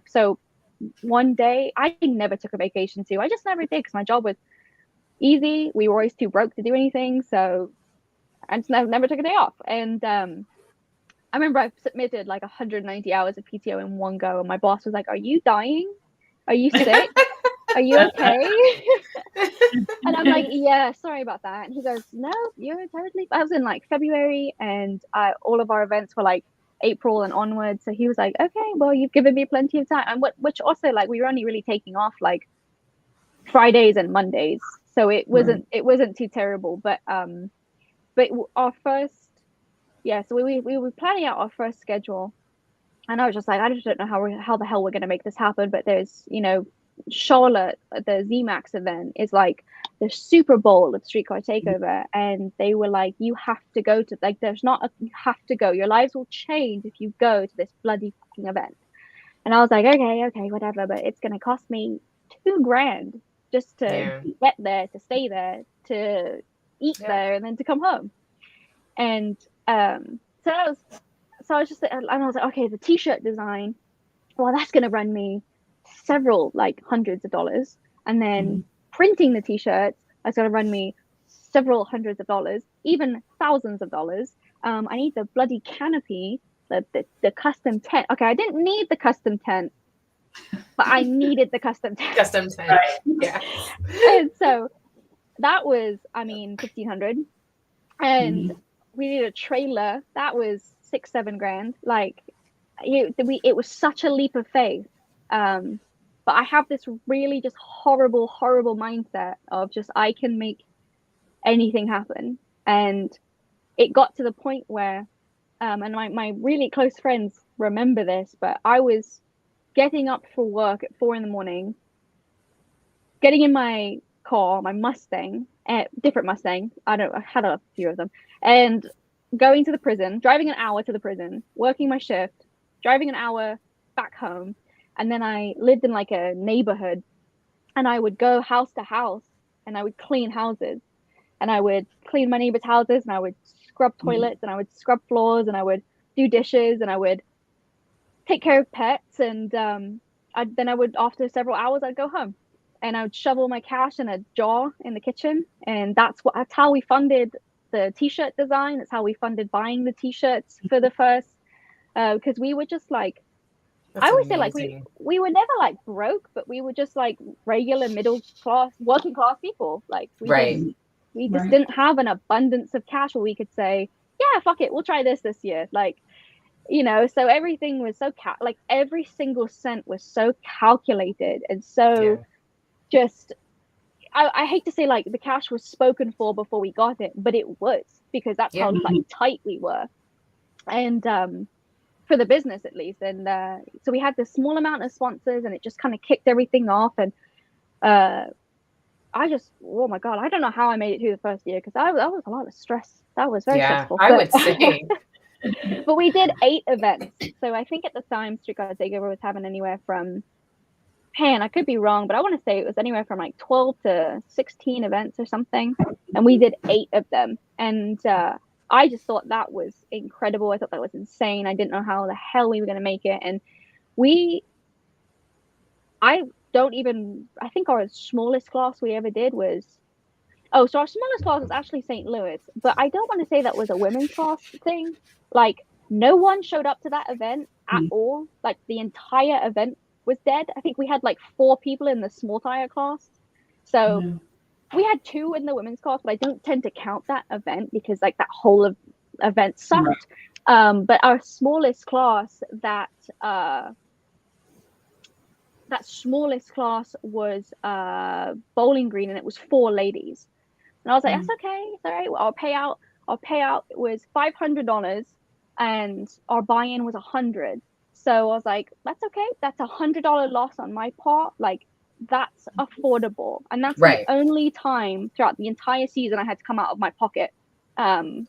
so one day I never took a vacation too. I just never did because my job was easy. We were always too broke to do anything. So I just never took a day off. And I remember I submitted like 190 hours of PTO in one go. And my boss was like, are you dying? Are you sick? Are you okay? And I'm like, yeah, sorry about that. And he goes, no, you're totally. I was in like February and all of our events were like April and onwards. So he was like, okay, well, you've given me plenty of time. And which also like we were only really taking off like Fridays and Mondays. So it wasn't too terrible. But our first, so we were planning out our first schedule. And I was just like, I just don't know how the hell we're going to make this happen. But there's, Charlotte, the ZMAX event is like the Super Bowl of Streetcar Takeover. And they were like, you have to go to, like, you have to go. Your lives will change if you go to this bloody fucking event. And I was like, okay, whatever. But it's going to cost me $2,000 just to get there, to stay there, to eat there, and then to come home. And so I was just, and I was like, okay, the t-shirt design, well, that's going to run me several like hundreds of dollars. And then printing the t-shirts, that's going to run me several hundreds of dollars, even thousands of dollars. I need the bloody canopy the custom tent. Okay, I didn't need the custom tent, but I needed the custom tent. Custom tent. Right. Yeah. And so that was, I mean, 1,500. And we needed a trailer. That was 6-7 grand. Like, it was such a leap of faith. But I have this really just horrible mindset of just, I can make anything happen. And it got to the point where, and my really close friends remember this, but I was getting up for work at 4 a.m, getting in my car, my Mustang, different Mustang. I had a few of them, and going to the prison, driving an hour to the prison, working my shift, driving an hour back home. And then I lived in like a neighborhood, and I would go house to house and I would clean houses, and I would clean my neighbors' houses, and I would scrub toilets, and I would scrub floors, and I would do dishes, and I would take care of pets. And then I would, after several hours, I'd go home and I would shovel my cash in a jar in the kitchen. And that's how we funded the t-shirt design. That's how we funded buying the t-shirts for the first, because we were just like, That's I always amazing. say like we were never like broke, but we were just like regular middle class, working class people. Like we just didn't have an abundance of cash where we could say, yeah, fuck it, we'll try this year. Like, you know, so everything was so like every single cent was so calculated, and so just, I hate to say like the cash was spoken for before we got it, but it was, because that's how like tight we were. And for the business at least. And so we had this small amount of sponsors, and it just kind of kicked everything off. And I just, oh my God, I don't know how I made it through the first year, because that was a lot of stress. That was very stressful. I would say. But we did 8 events. So I think at the time, Streetcar Takeover was having anywhere from, man, I could be wrong, but I want to say it was anywhere from like 12 to 16 events or something. And we did 8 of them. And I just thought that was incredible. I thought that was insane. I didn't know how the hell we were going to make it. And I think our smallest class we ever did was, so our smallest class was actually St. Louis, but I don't want to say that was a women's class thing. Like, no one showed up to that event at all. Like, the entire event was dead. I think we had like 4 people in the small tire class. So we had 2 in the women's class, but I don't tend to count that event because like that whole event sucked. But our smallest class, that smallest class was Bowling Green, and it was 4 ladies. And I was like, that's okay, it's all right. Well, I'll pay out. It was $500, and our buy-in was $100. So I was like, that's okay. That's $100 loss on my part. Like, that's affordable. And that's the only time throughout the entire season I had to come out of my pocket for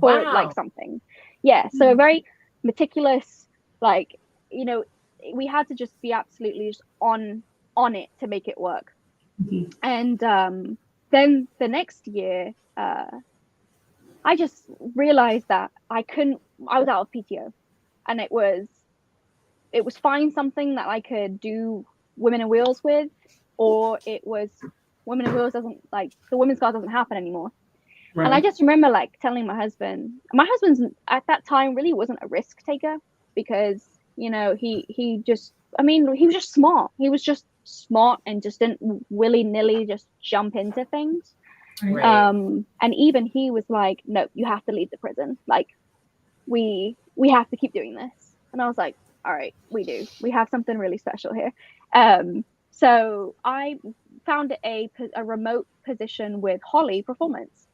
like something. Yeah. So a very meticulous, like, you know, we had to just be absolutely just on it to make it work. And then the next year, I just realized that I was out of PTO, and it was find something that I could do Women in Wheels with, or it was Women in Wheels the women's class doesn't happen anymore. And I just remember like telling my husband's at that time really wasn't a risk taker, because, you know, he was just smart. He was just smart and just didn't willy-nilly just jump into things. And even he was like, no, you have to leave the prison. Like, we have to keep doing this. And I was like, all right, we have something really special here. So I found a remote position with Holly Performance.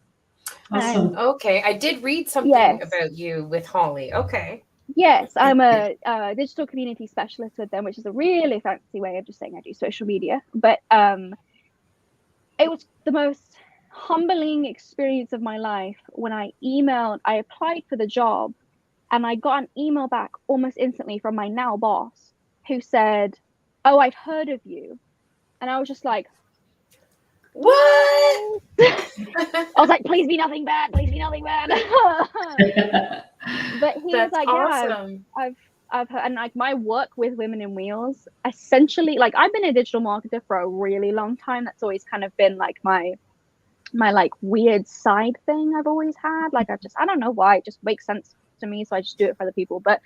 Awesome. Okay, I did read something about you with Holly. Okay. Yes, I'm a digital community specialist with them, which is a really fancy way of just saying I do social media. But it was the most humbling experience of my life when I applied for the job, and I got an email back almost instantly from my now boss, who said, "Oh, I've heard of you." And I was just like, what? I was like, please be nothing bad. Please be nothing bad. But he was like, awesome. yeah, I've heard, and like my work with Women in Wheels, essentially, like I've been a digital marketer for a really long time. That's always kind of been like my like weird side thing I've always had. Like I don't know why, it just makes sense to me, so I just do it for other people. But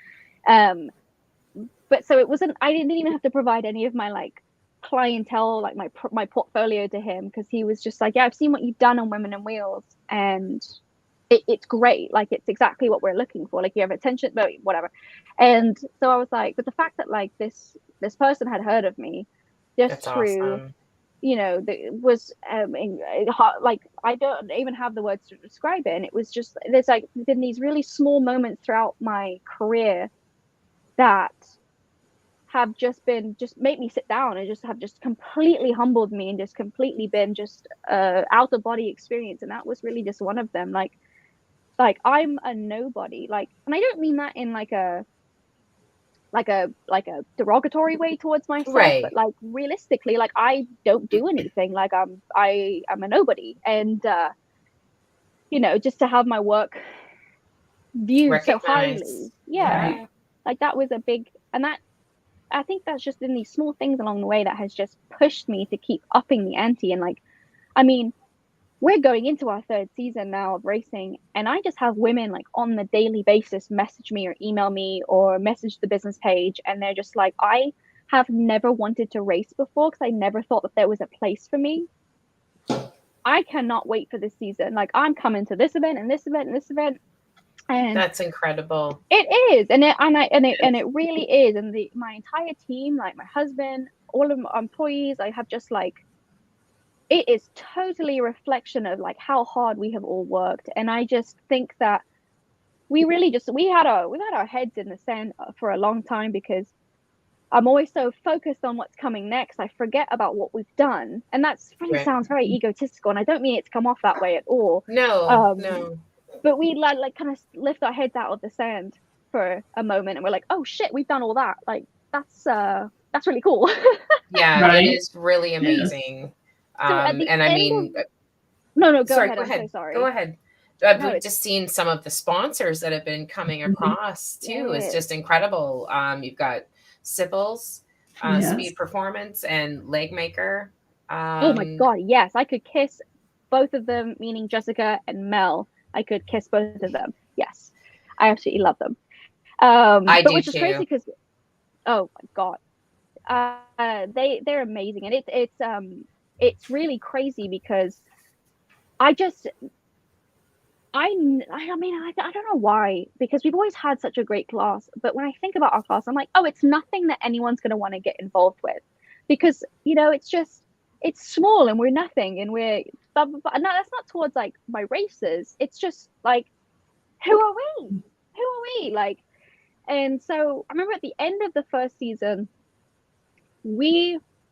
so it wasn't, I didn't even have to provide any of my like clientele, like my portfolio to him, because he was just like, yeah, I've seen what you've done on Women in Wheels, and it's great. Like, it's exactly what we're looking for. Like, you have attention, but whatever. And so I was like, but the fact that like this person had heard of me just That's through, awesome. you know, was like, I don't even have the words to describe it. And it was just, there's like been these really small moments throughout my career that have just made me sit down and just completely humbled me, and just completely been just out of body experience. And that was really just one of them. Like I'm a nobody, like, and I don't mean that in like a derogatory way towards myself, Right. but like realistically, like I don't do anything. Like I'm a nobody. And you know, just to have my work viewed so highly, Yeah. like that was a big, and that, I think that's just in these small things along the way that has just pushed me to keep upping the ante. And like, I mean, we're going into our third season now of racing, and I just have women like on the daily basis message me or email me or message the business page, and they're just like, I have never wanted to race before because I never thought that there was a place for me. I cannot wait for this season. Like, I'm coming to this event and this event and this event. And that's incredible. It is, and it really is. And my entire team, like my husband, all of my employees, I have just like, it is totally a reflection of like how hard we have all worked. And I just think that we really just we had our heads in the sand for a long time, because I'm always so focused on what's coming next, I forget about what we've done. And that's really sounds very egotistical, and I don't mean it to come off that way at all. No. But we like kind of lift our heads out of the sand for a moment, and we're like, oh shit, we've done all that. Like, that's really cool. Yeah, it is really amazing. So and I mean, no, go sorry, ahead. go I'm ahead. so sorry. Go ahead. We've just seen some of the sponsors that have been coming across too. It's just incredible. You've got Sibbles, Speed Performance, and Legmaker. Oh my god, yes, I could kiss both of them, meaning Jessica and Mel. I could kiss both of them. Yes, I absolutely love them. I but do which is too. crazy because, oh my god, they're amazing, and it's really crazy because I mean, I don't know why, because we've always had such a great class. But when I think about our class, I'm like, oh, it's nothing that anyone's going to want to get involved with, because, you know, it's small and we're nothing, and we're blah, blah, blah. No, that's not towards like my races. It's just like, who are we? Like, and so I remember at the end of the first season,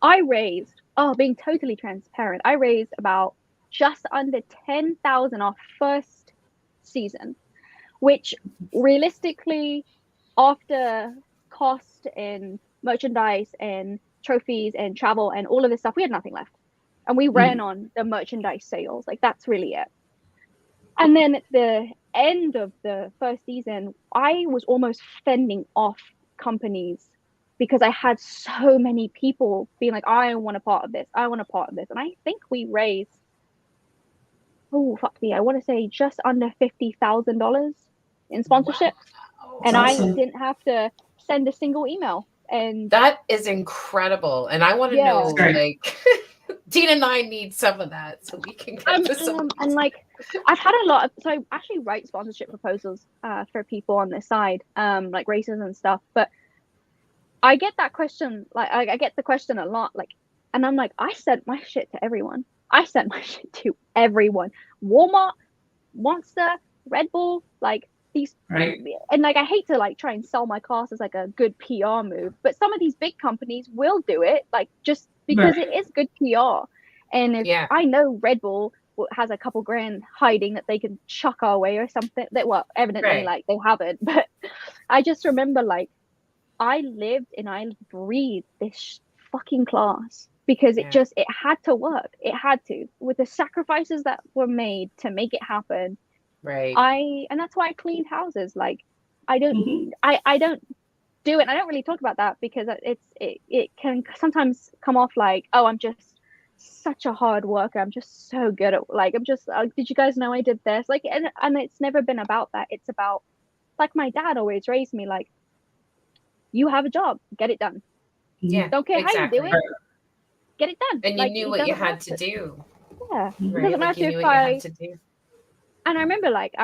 I raised, being totally transparent, I raised about just under 10,000 our first season, which realistically, after cost and merchandise and trophies and travel and all of this stuff, we had nothing left. And we ran on the merchandise sales. Like, that's really it. And then at the end of the first season, I was almost fending off companies because I had so many people being like, I want a part of this. I want a part of this. And I think we raised, oh, fuck me, I want to say just under $50,000 in sponsorship. Wow. And awesome. I didn't have to send a single email. And that is incredible. And I want to know, like, Tina and I need some of that so we can get this. And like, I've had a lot of, so I actually write sponsorship proposals for people on this side, like races and stuff. But I get that question, like I get the question a lot, like, and I'm like, I sent my shit to everyone. I sent my shit to everyone. Walmart, Monster, Red Bull, like these, and like I hate to like try and sell my class as like a good PR move, but some of these big companies will do it, like just because it is good PR. And if I know Red Bull has a couple grand hiding that they can chuck our way or something, that, well, evidently like they haven't, but I just remember like I lived and I breathed this fucking class because it had to work. It had to, with the sacrifices that were made to make it happen. And that's why I cleaned houses. Like, I don't, I don't do it. I don't really talk about that because it can sometimes come off like, oh, I'm just such a hard worker. I'm just so good at, like, I'm just, did you guys know I did this? Like, and it's never been about that. It's about like my dad always raised me, like, you have a job, get it done. Yeah, Don't care exactly. how you do it, get it done. And you like, knew it what you doesn't had to matter. do. Yeah, it Right? doesn't Like you matter knew if what you had to do. And I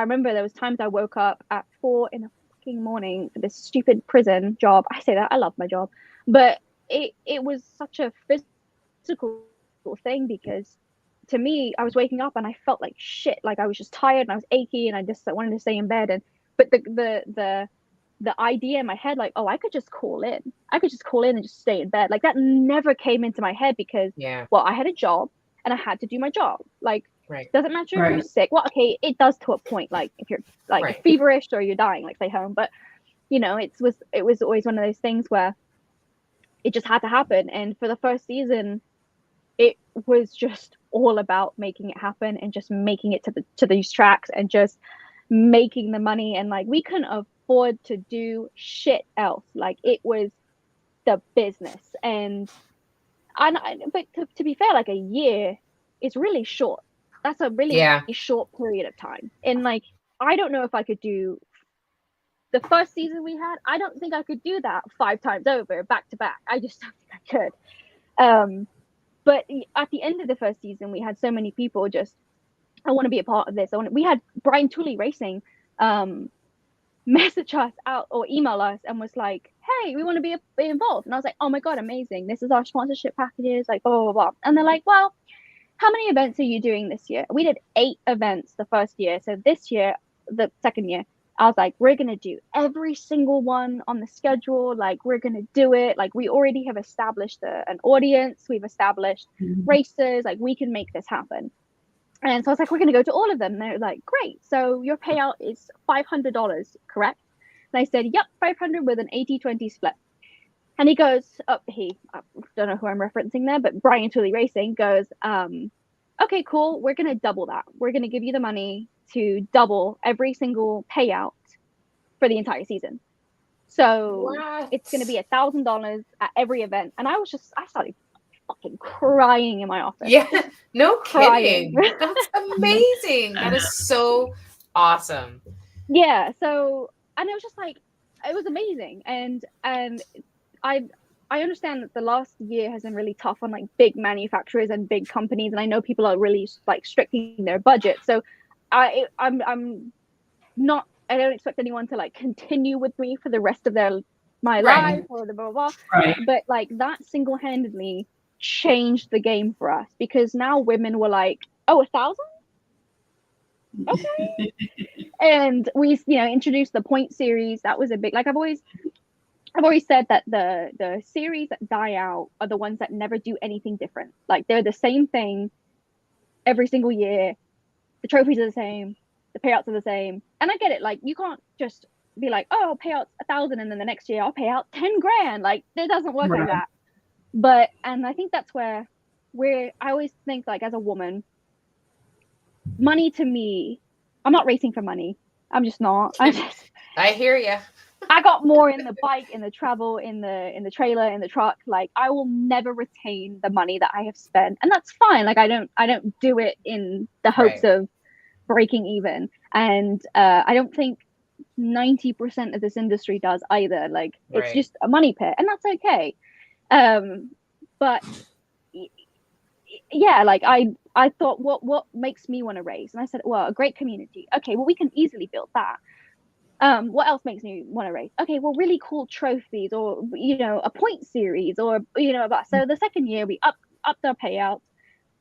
remember there was times I woke up at 4 in the fucking morning for this stupid prison job. I say that, I love my job, but it was such a physical thing, because to me, I was waking up and I felt like shit. Like I was just tired and I was achy and I just wanted to stay in bed. And but the idea in my head, like, oh, I could just call in. I could just call in and just stay in bed. Like that never came into my head, because well, I had a job and I had to do my job. Like, doesn't matter if you're sick. Well, okay, it does to a point. Like if you're like feverish or you're dying, like stay home. But you know, it was always one of those things where it just had to happen. And for the first season, it was just all about making it happen and just making it to these tracks and just making the money. And like, we couldn't afford to do shit else. Like, it was the business. And but to be fair, like a year is really short. That's a really short period of time. And like, I don't know if I could do the first season we had. I don't think I could do that 5 times over back to back. I just don't think I could. But at the end of the first season, we had so many people just, I want to be a part of this. We had Brian Tooley Racing message us out or email us and was like, hey, we want to be involved. And I was like, oh my God, amazing. This is our sponsorship packages, like blah, blah, blah. And they're like, well, how many events are you doing this year? We did 8 events the first year. So this year, the second year, I was like, we're going to do every single one on the schedule. Like, we're going to do it. Like, we already have established an audience. We've established racers. Like, we can make this happen. And so I was like, we're going to go to all of them. And they're like, great. So your payout is $500, correct? And I said, yep, 500 with an 80-20 split. And he goes, I don't know who I'm referencing there, but Brian Tooley Racing goes, okay, cool. We're going to double that. We're going to give you the money to double every single payout for the entire season. So it's going to be $1,000 at every event. And I started fucking crying in my office. Yeah, no kidding. That's amazing. That is so awesome. Yeah. So, and it was just like, it was amazing. And I understand that the last year has been really tough on like big manufacturers and big companies, and I know people are really like restricting their budget. So I'm not. I don't expect anyone to like continue with me for the rest of my life or the blah blah blah. But like that single-handedly changed the game for us, because now women were like, oh, 1,000. Okay. And we introduced the point series. That was a big, like, I've always said that the series that die out are the ones that never do anything different. Like, they're the same thing every single year. The trophies are the same, the payouts are the same. And I get it, like, you can't just be like, oh, I'll pay out 1,000 and then the next year I'll pay out 10 grand. Like, it doesn't work like that. But, and I think that's where I always think, like, as a woman, money to me, I'm not racing for money. I'm just not. I hear you. I got more in the bike, in the travel, in the trailer, in the truck. Like, I will never retain the money that I have spent, and that's fine. Like, I don't do it in the hopes of breaking even. And I don't think 90% of this industry does either. Like, it's just a money pit, and that's okay. But yeah, like I thought, what makes me want to race? And I said, well, a great community. Okay, well, we can easily build that. What else makes me want to race? Okay, well, really cool trophies, or a point series, or so the second year we upped our payouts,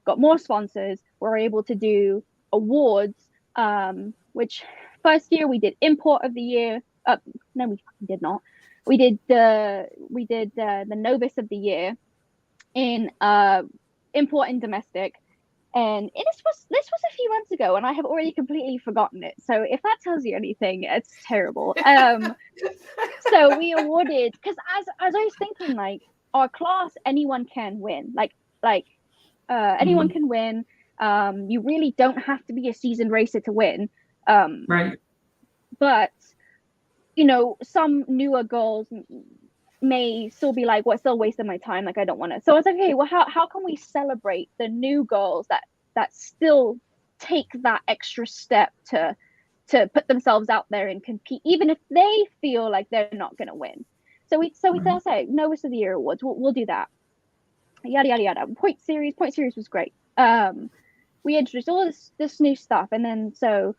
got more sponsors, were able to do awards, which first year we did import of the year. No, we did not. We did the novice of the year in import and domestic. And this was a few months ago, and I have already completely forgotten it. So if that tells you anything, it's terrible. So we awarded, because as I was thinking, like, our class, anyone can win. Anyone can win. You really don't have to be a seasoned racer to win. But some newer girls may still be like, well, it's still wasting my time. Like, I don't want to. So I was like, okay, well, how can we celebrate the new girls that still take that extra step to to put themselves out there and compete, even if they feel like they're not going to win. So we say, Novice of the Year awards, we'll do that. Yada yada yada. Point series was great. We introduced all this new stuff, and then so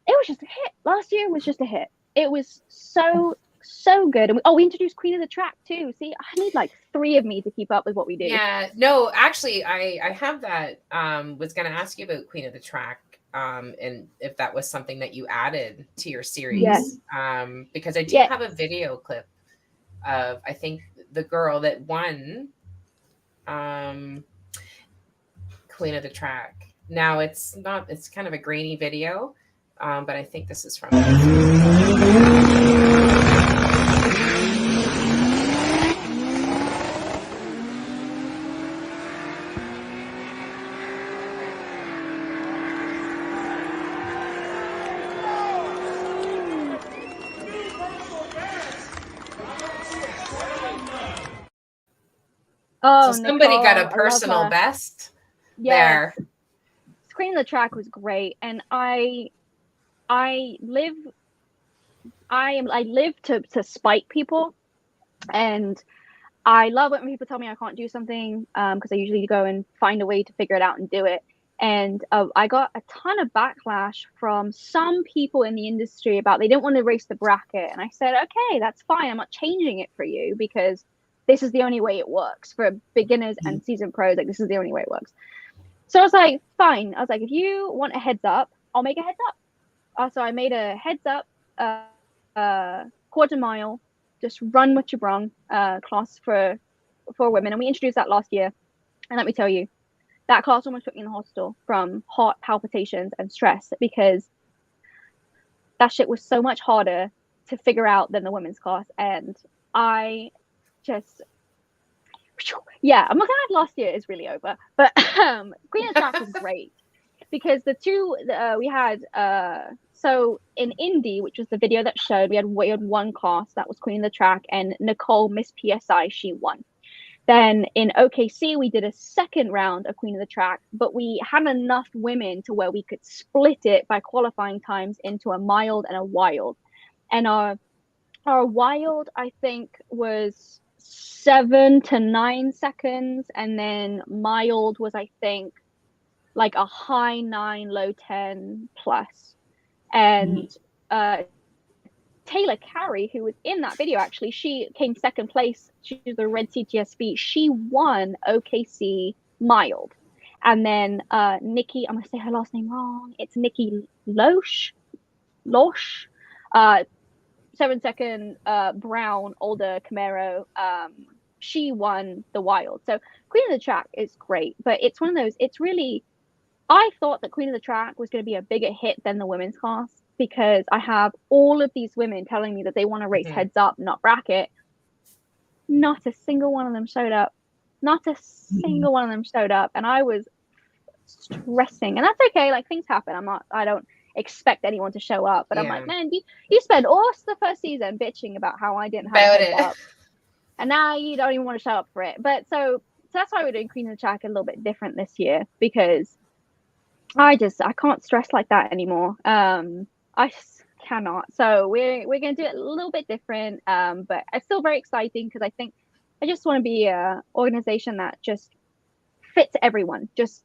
it was just a hit. Last year was just a hit. It was so good. And we introduced Queen of the Track too. See, I need like 3 of me to keep up with what we do. Yeah, no, actually, I have that. Was going to ask you about Queen of the Track, and if that was something that you added to your series. Yes. Because I do have a video clip of, I think, the girl that won Queen of the Track. Now it's kind of a grainy video, but I think this is from Oh, so somebody Nicole, got a personal best there. Queen of the Track was great, and I live to spite people, and I love it when people tell me I can't do something, because I usually go and find a way to figure it out and do it. And I got a ton of backlash from some people in the industry about they didn't want to race the bracket, and I said, okay, that's fine. I'm not changing it for you because this is the only way it works for beginners and seasoned pros. Like, this is the only way it works. So I was like, fine. I was like, if you want a heads up, I'll make a heads up. So I made a heads up quarter mile, just run what you brung class for women. And we introduced that last year. And let me tell you, that class almost put me in the hospital from heart palpitations and stress, because that shit was so much harder to figure out than the women's class. And I just, I'm glad last year is really over. But Queen of the Track was great because the two we had so in Indy, which was the video that showed, we had one class that was Queen of the Track, and Nicole, Miss PSI, she won. Then in OKC, we did a second round of Queen of the Track, but we had enough women to where we could split it by qualifying times into a mild and a wild. And our wild, I think, was 7 to 9 seconds, and then mild was, I think, like a high 9, low 10 plus. And Taylor Carey, who was in that video, actually, she came second place. She was the red CTSV. She won OKC mild. And then Nikki, I'm going to say her last name wrong. It's Nikki Loesch. 7-second brown, older Camaro. She won the wild. So Queen of the Track is great, but it's one of those, it's really, I thought that Queen of the Track was going to be a bigger hit than the women's class, because I have all of these women telling me that they want to race heads up, not bracket. Not a single one of them showed up. Not a single one of them showed up. And I was stressing. And that's okay. Like, things happen. I don't expect anyone to show up. But I'm like, man, you spent all the first season bitching about how I didn't have a heads up. And now you don't even want to show up for it. But so that's why we're doing Queen of the Track a little bit different this year, because I can't stress like that anymore. I just cannot. So we're going to do it a little bit different. But it's still very exciting, because I think I just want to be an organization that just fits everyone. Just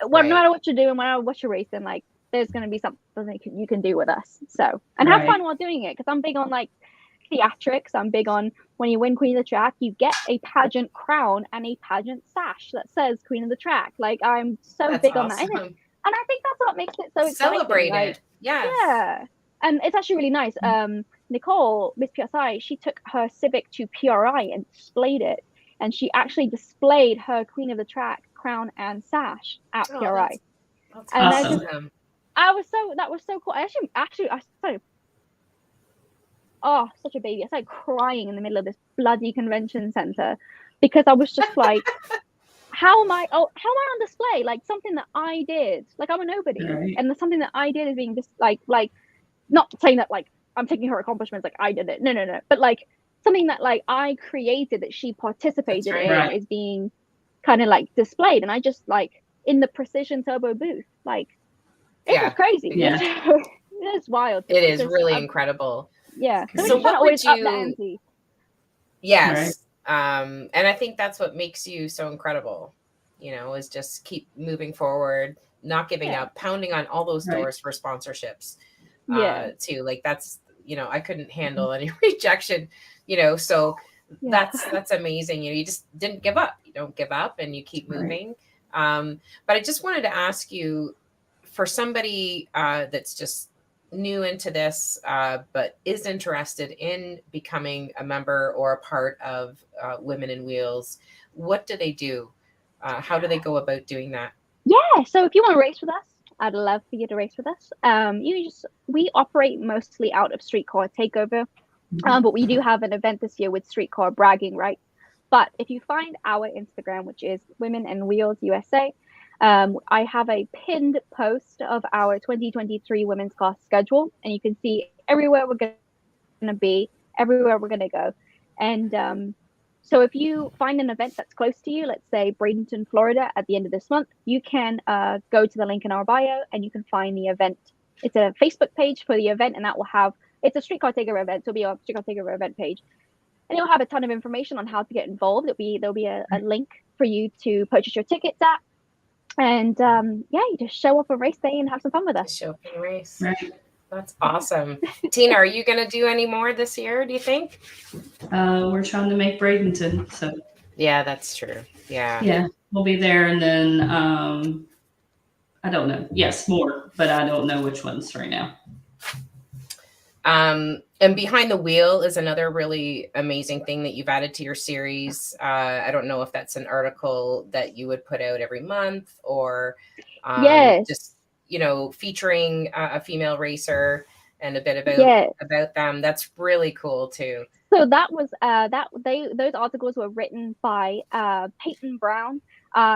no matter what you're doing, no matter what you're racing, like, there's going to be something you can do with us. So, and have fun while doing it, because I'm big on like theatrics. I'm big on, when you win Queen of the Track, you get a pageant crown and a pageant sash that says Queen of the Track. Like, I'm so big on that. And I think that's what makes it so exciting. Celebrate it. Yeah. And it's actually really nice. Nicole, Miss PSI, she took her Civic to PRI and displayed it. And she actually displayed her Queen of the Track crown and sash at PRI. That's and awesome. That was so cool. I started, such a baby. I started crying in the middle of this bloody convention center, because I was just like, how am I on display? Like, something that I did, like, I'm a nobody, and something that I did is being just like, not saying that like I'm taking her accomplishments, like I did it. No. But like, something that like I created, that she participated in, is being kind of like displayed. And I just, like, in the Precision Turbo booth, like, it was crazy. It's wild. It is Just, really incredible. Yeah. So we're So just trying what to always would up the you? ante. Yes. And I think that's what makes you so incredible, is just keep moving forward, not giving up, pounding on all those doors for sponsorships. Too. Like that's, I couldn't handle any rejection, so that's amazing. You just didn't give up. You don't give up and you keep moving. But I just wanted to ask you, for somebody that's just new into this, but is interested in becoming a member or a part of Women in Wheels, what do they do? How do they go about doing that? Yeah, so if you want to race with us, I'd love for you to race with us. We operate mostly out of Streetcar Takeover, but we do have an event this year with Streetcar Bragging Rights. But if you find our Instagram, which is Women in Wheels USA, I have a pinned post of our 2023 women's class schedule, and you can see everywhere we're going to be, everywhere we're going to go. And so if you find an event that's close to you, let's say Bradenton, Florida, at the end of this month, you can go to the link in our bio and you can find the event. It's a Facebook page for the event, and that will have, it's a Streetcar Takeover event, so it'll be a Streetcar Takeover event page. And it'll have a ton of information on how to get involved. There'll be a link for you to purchase your tickets at. And you just show up on race day and have some fun with us. Show up and race. Right. That's awesome. Tina, are you going to do any more this year, do you think? We're trying to make Bradenton, so. Yeah, that's true. Yeah. Yeah, we'll be there, and then I don't know. Yes, more, but I don't know which ones right now. And Behind the Wheel is another really amazing thing that you've added to your series. I don't know if that's an article that you would put out every month, or just featuring a female racer and a bit about them. That's really cool too. So that was those articles were written by Peyton Brown.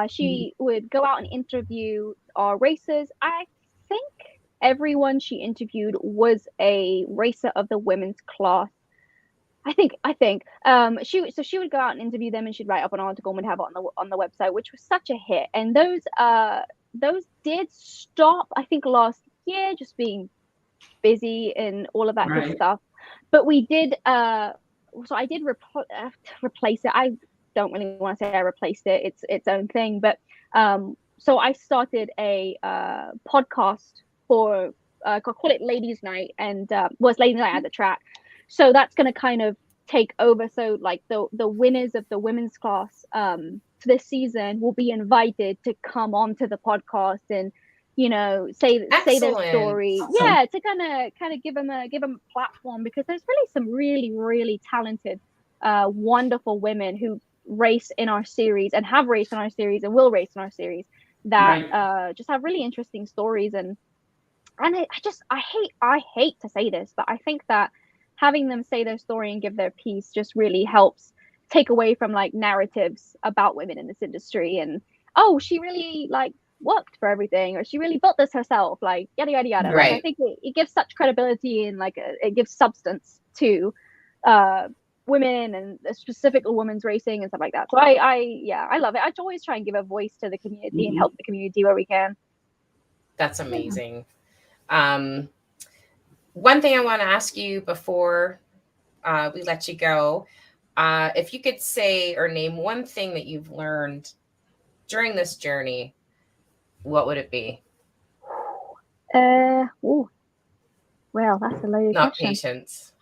She would go out and interview our racers. I think everyone she interviewed was a racer of the women's class. I think she would go out and interview them, and she'd write up an article and would have it on the website, which was such a hit. And those did stop, I think, last year, just being busy and all of that good stuff. But we did so I did replace it. I don't really want to say I replaced it. It's its own thing. But so I started a podcast for call it Ladies Night, and it's Ladies Night at the track. So that's going to kind of take over. So like the winners of the women's class this season will be invited to come onto the podcast and say their story. Yeah, to kind of give them a platform, because there's really some really, really talented wonderful women who race in our series and have raced in our series and will race in our series that just have really interesting stories. And I hate to say this, but I think that having them say their story and give their piece just really helps take away from like narratives about women in this industry, and she really like worked for everything, or she really built this herself, like yada yada yada. Right. Like, I think it gives such credibility, and like it gives substance to women and specific women's racing and stuff like that. So I love it. I always try and give a voice to the community and help the community where we can. That's amazing. One thing I want to ask you before we let you go, if you could say or name one thing that you've learned during this journey, what would it be? Well, that's a loaded Not question. patience.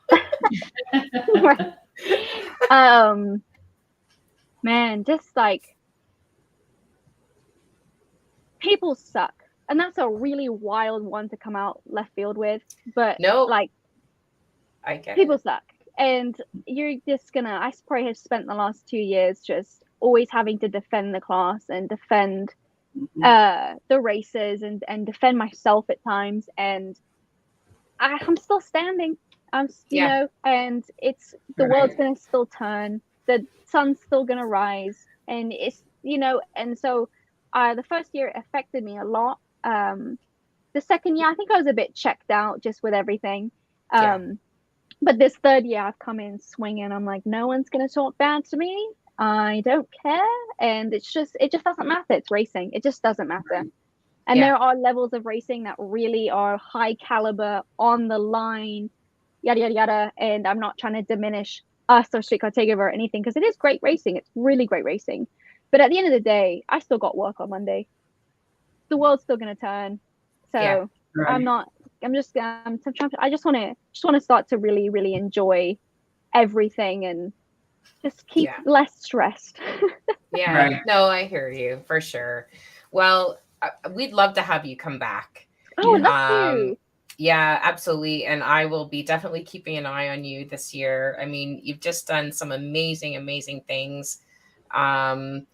Man, just like people suck. And that's a really wild one to come out left field with. But like, I get people it. suck. And you're just I probably have spent the last 2 years just always having to defend the class and defend the races and defend myself at times. And I'm still standing. And it's the world's going to still turn. The sun's still going to rise. And it's, and so the first year it affected me a lot. The second year, I think I was a bit checked out just with everything. But this third year, I've come in swinging. I'm like, no one's going to talk bad to me. I don't care. And it just doesn't matter. It's racing. It just doesn't matter. And there are levels of racing that really are high caliber, on the line, yada, yada, yada. And I'm not trying to diminish us or Streetcar Takeover or anything, because it is great racing. It's really great racing. But at the end of the day, I still got work on Monday. The world's still going to turn. So Right. I just want to start to really, really enjoy everything and just keep less stressed. Right. No, I hear you for sure. Well, we'd love to have you come back. Oh, I'd love to. Yeah, absolutely. And I will be definitely keeping an eye on you this year. I mean, you've just done some amazing, amazing things. And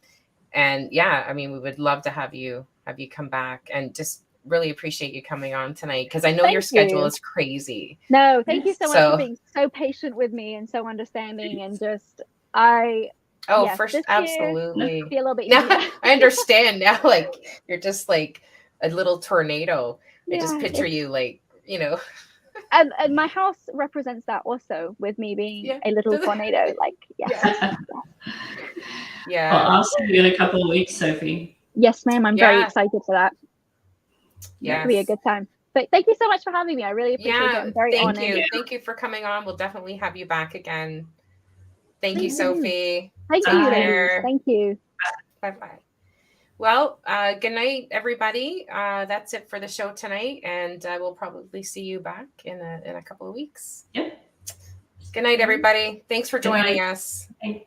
yeah, I mean, we would love to have you come back, and just really appreciate you coming on tonight, because I know your schedule is crazy. No, thank you so much for being so patient with me and so understanding, and just absolutely. Be a little bit now, easier. I understand now. Like, you're just like a little tornado. I just picture you like, you know. And my house represents that also, with me being a little tornado. Like, yes. Yeah. Well, I'll see you in a couple of weeks, Sophie. Yes, ma'am. I'm very excited for that. Yeah, it'll be a good time. But thank you so much for having me. I really appreciate it. I'm very honored. Thank you. Thank you for coming on. We'll definitely have you back again. Thank you, Sophie. Thank you, ladies. Thank you. Bye-bye. Well, good night, everybody. That's it for the show tonight, and we'll probably see you back in a couple of weeks. Yep. Good night, everybody. Thanks for joining us. Bye.